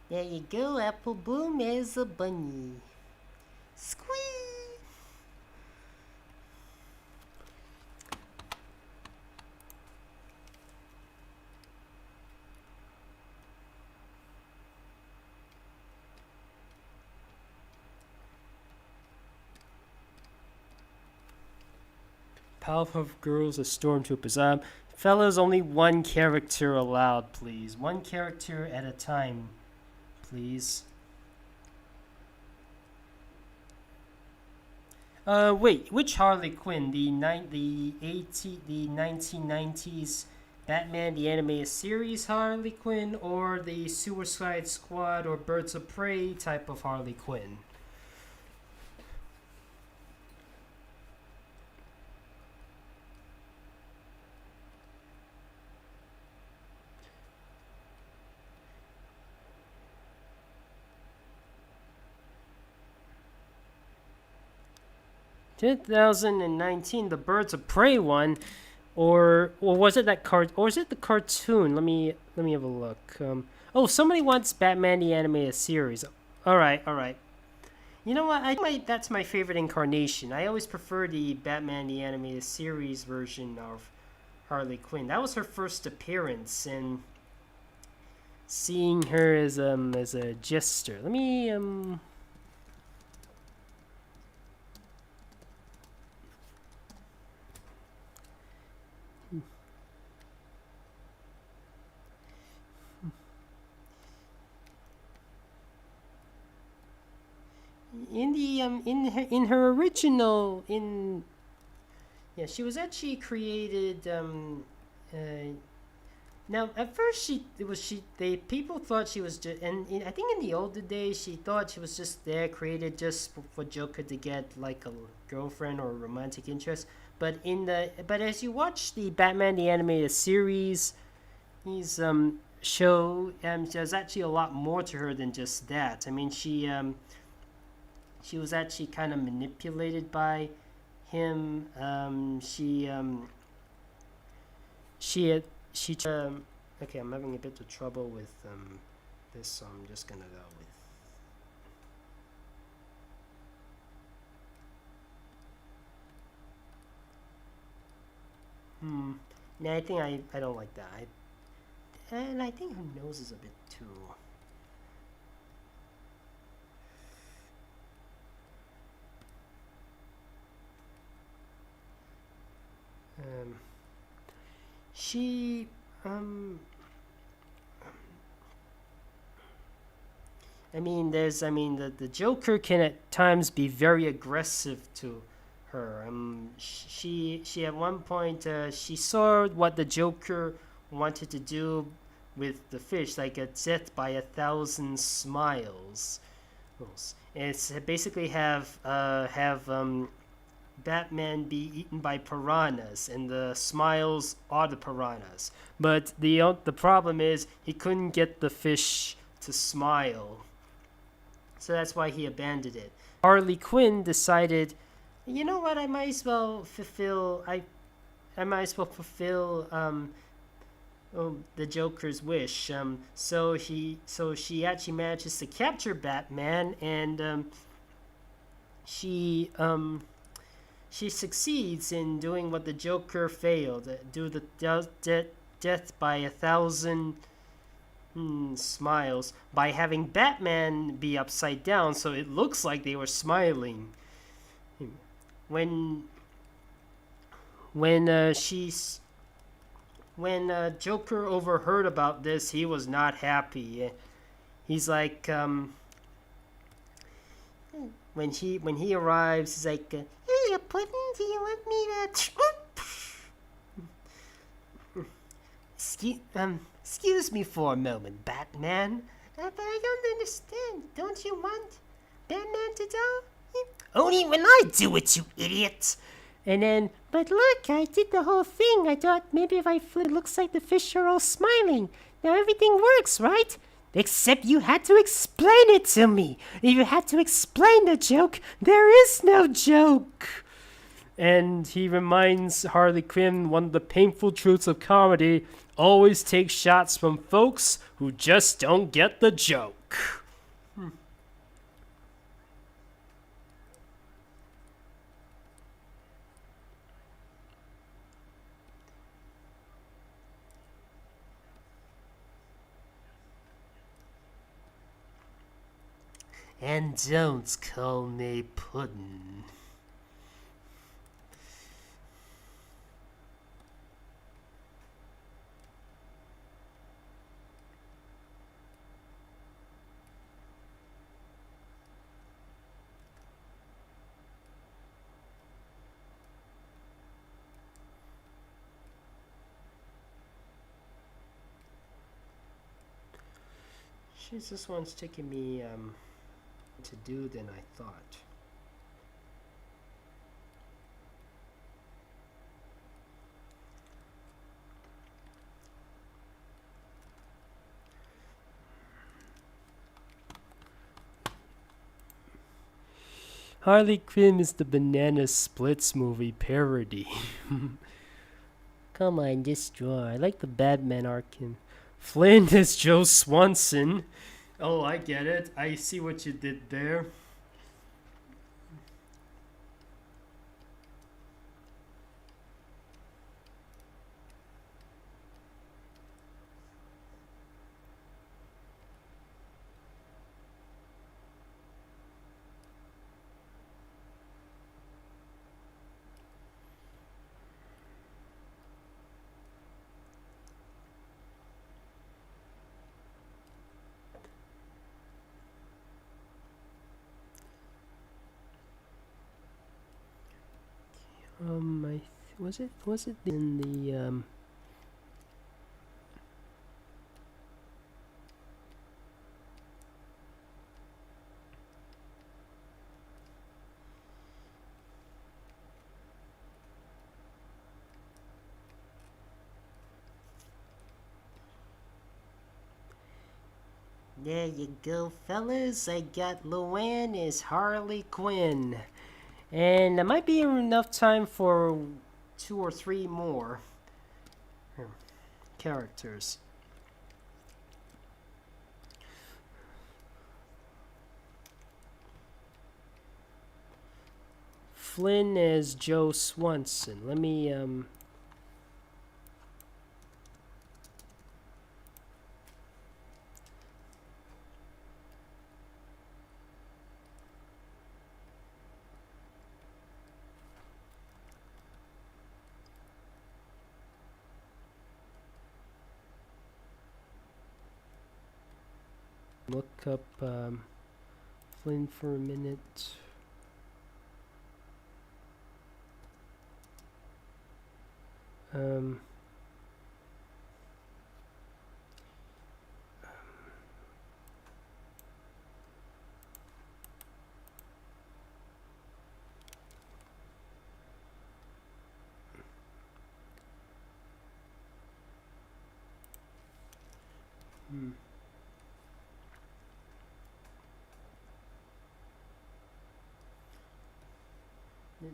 'There you go, Apple Bloom is a bunny. Squeak! Powerpuff Girls are stormtroopers. Fellas, only one character allowed, please. One character at a time, please. Wait, which Harley Quinn? The 1990s Batman the Animated Series Harley Quinn, or the Suicide Squad or Birds of Prey type of Harley Quinn? "2019, the Birds of Prey one. or was it that card? Or is it the cartoon? Let me have a look. Oh, somebody wants Batman the animated series. All right, all right. You know what? That's my favorite incarnation. I always prefer the Batman the animated series version of Harley Quinn. That was her first appearance, and seeing her as a jester. Let me in the in her original in yeah, she was actually created now at first they people thought she was just, and I think in the older days she thought she was just there created just for Joker to get like a girlfriend or a romantic interest. But as you watch the Batman the animated series, he's show, there's actually a lot more to her than just that. I mean, she was actually kind of manipulated by him. Okay, I'm having a bit of trouble with this, so I'm just gonna go with. No, I think I don't like that. And I think her nose is a bit too. She I mean, the Joker can at times be very aggressive to her. She at one point she saw what the Joker wanted to do with the fish, like a death by 1,000 smiles. It's basically have Batman be eaten by piranhas, and the smiles are the piranhas. But the problem is he couldn't get the fish to smile, so that's why he abandoned it. Harley Quinn decided, you know what? I might as well fulfill the Joker's wish. So she actually manages to capture Batman, and she succeeds in doing what the Joker failed, do the death by 1,000 smiles by having Batman be upside down, so it looks like they were smiling. When Joker overheard about this, he was not happy. He's like, when he arrives, he's like, "Hey, Puddin', do you want me to?" Excuse me for a moment, Batman. But I don't understand. Don't you want Batman to die? Only when I do it, you idiot. And then, but look, I did the whole thing. I thought maybe if I flip, it looks like the fish are all smiling. Now everything works, right? Except you had to explain it to me. You had to explain the joke. There is no joke. And he reminds Harley Quinn one of the painful truths of comedy: always take shots from folks who just don't get the joke. And don't call me Puddin'. Jeez, this one's taking me to do than I thought. Harley Quinn is the Banana Splits movie parody. Come on, just draw. I like the Batman Arkin. Flynn is Joe Swanson. Oh, I get it. I see what you did there. Was it in the There you go, fellas. I got Luann as Harley Quinn. And there might be enough time for 2 or 3 more characters. Flynn as Joe Swanson. Let me look up Flynn for a minute.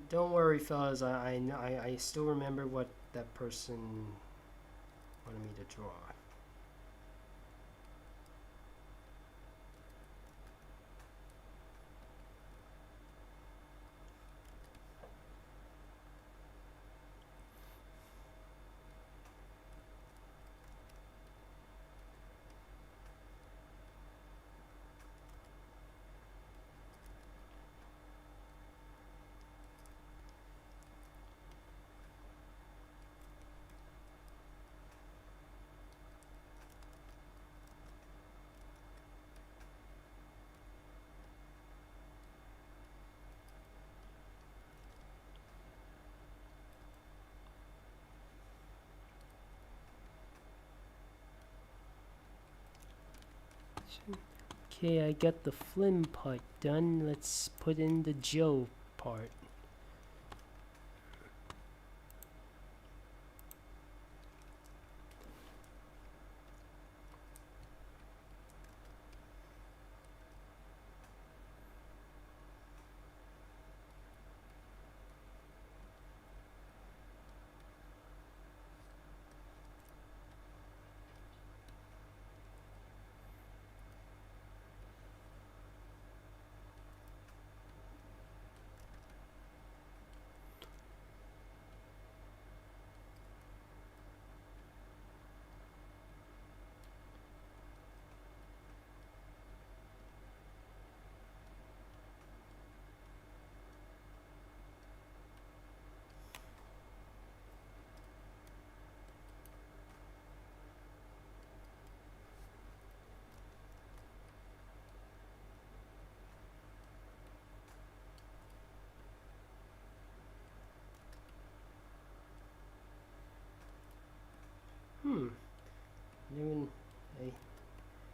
Don't worry, fellas. I still remember what that person wanted me to draw. Okay, I got the Flynn part done. Let's put in the Joe part.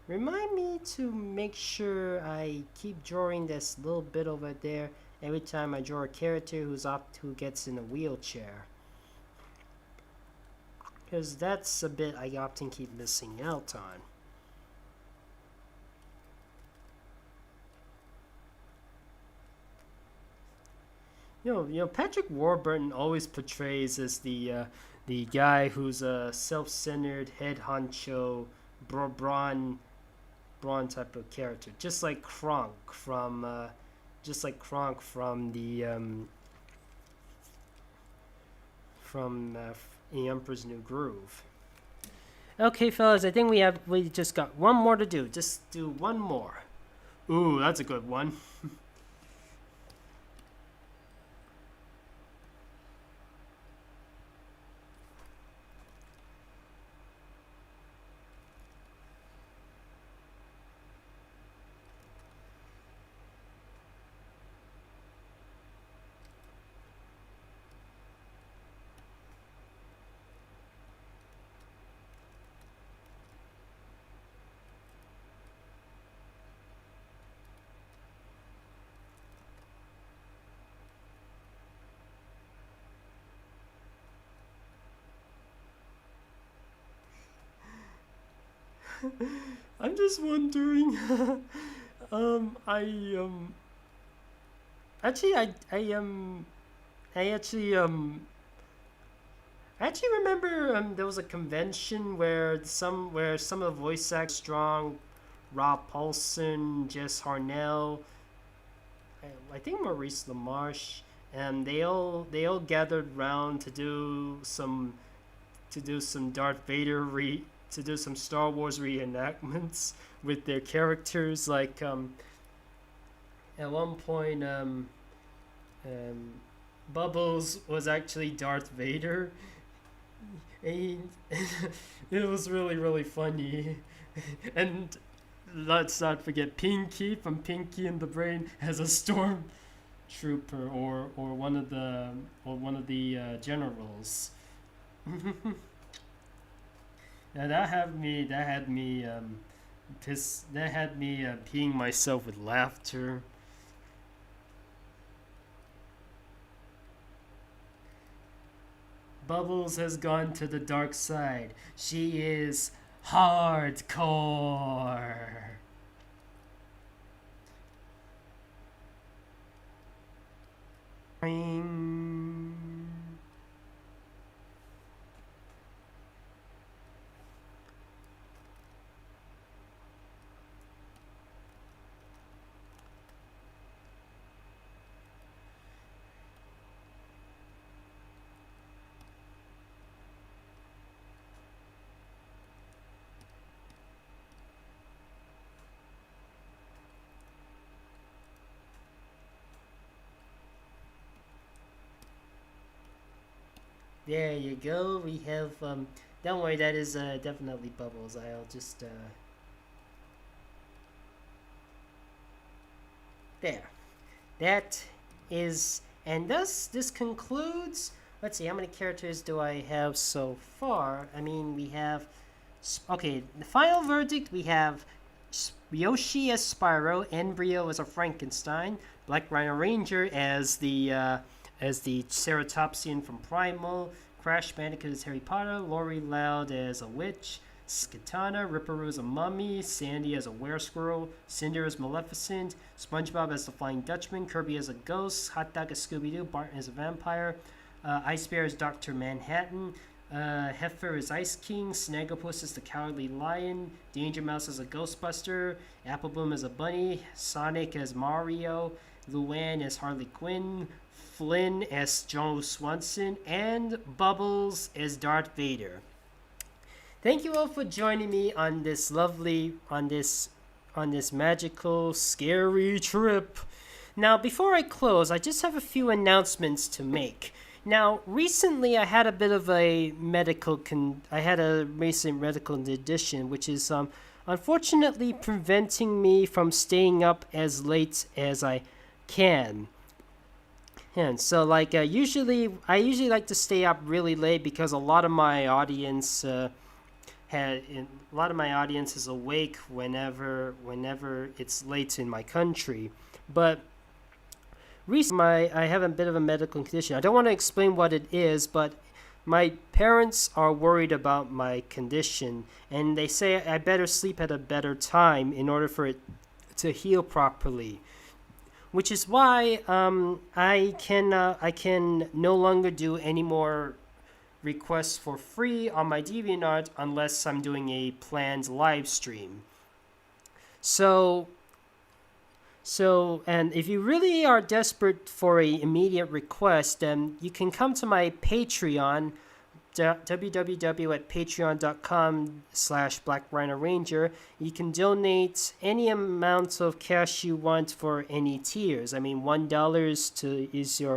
Remind me to make sure I keep drawing this little bit over there every time I draw a character who gets in a wheelchair. Because that's a bit I often keep missing out on. You know, Patrick Warburton always portrays as the the guy who's a self-centered head honcho, brawn type of character, just like Kronk from the Emperor's New Groove. Okay, fellas, I think we just got one more to do. Just do one more. Ooh, that's a good one. I'm just wondering. I actually I actually remember there was a convention where some of the voice actors strong, Rob Paulson, Jess Harnell, I think Maurice LaMarche, and they all gathered round to do some to do some Star Wars reenactments with their characters. Like at one point, Bubbles was actually Darth Vader. And it was really funny. And let's not forget Pinky from Pinky and the Brain as a stormtrooper or one of the generals. Yeah, that had me peeing myself with laughter. Bubbles has gone to the dark side. She is hardcore. Ring. There you go. We have don't worry, that is definitely Bubbles. I'll just there. That is, and thus this concludes. Let's see, how many characters do I have so far? I mean, we have, okay, the final verdict, we have Yoshi as Spyro, Embryo as a Frankenstein, Black Rhino Ranger as the Ceratopsian from Primal, Crash Bandicoot as Harry Potter, Lori Loud as a witch, Skatana, Ripperoo as a mummy, Sandy as a were-squirrel, Cinder as Maleficent, Spongebob as the Flying Dutchman, Kirby as a ghost, Hot Dog as Scooby-Doo, Bart as a vampire, Ice Bear as Dr. Manhattan, Heifer as Ice King, Snagglepuss as the Cowardly Lion, Danger Mouse as a Ghostbuster, Apple Bloom as a bunny, Sonic as Mario, Luann as Harley Quinn, Flynn as Joe Swanson, and Bubbles as Darth Vader. Thank you all for joining me on this magical, scary trip. Now, before I close, I just have a few announcements to make. Now, recently I had a bit of a recent medical condition, which is unfortunately preventing me from staying up as late as I can. And so, like, I usually like to stay up really late because a lot of my audience is awake whenever it's late in my country. But recently, I have a bit of a medical condition. I don't want to explain what it is, but my parents are worried about my condition, and they say I better sleep at a better time in order for it to heal properly. Which is why I can no longer do any more requests for free on my DeviantArt unless I'm doing a planned live stream. So, and if you really are desperate for a immediate request, then you can come to my Patreon, www.patreon.com/BlackRhinoRanger. You can donate any amount of cash you want for any tiers. I mean, $1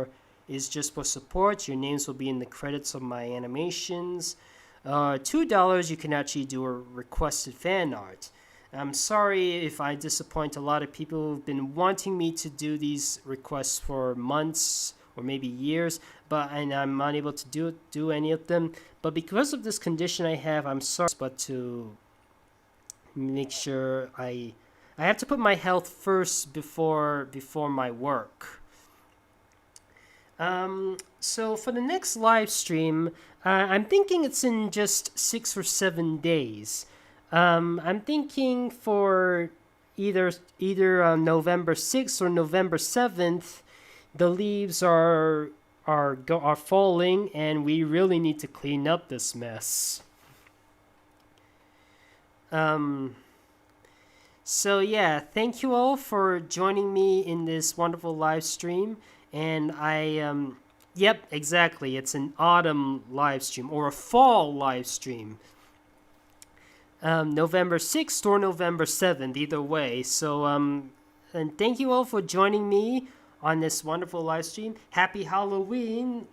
is just for support. Your names will be in the credits of my animations. $2 you can actually do a requested fan art. I'm sorry if I disappoint a lot of people who've been wanting me to do these requests for months or maybe years, and I'm unable to do any of them. But because of this condition I have, I'm sorry, but to make sure I have to put my health first before my work. So for the next live stream, I'm thinking it's in just 6 or 7 days. I'm thinking for either November 6th or November 7th. The leaves are falling, and we really need to clean up this mess. So yeah, thank you all for joining me in this wonderful live stream. And yep, exactly, it's an autumn live stream or a fall live stream. November 6th or November 7th, either way. So, and thank you all for joining me on this wonderful live stream. Happy Halloween.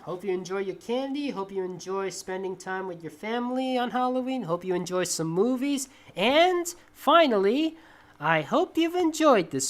Hope you enjoy your candy. Hope you enjoy spending time with your family on Halloween. Hope you enjoy some movies. And finally, I hope you've enjoyed this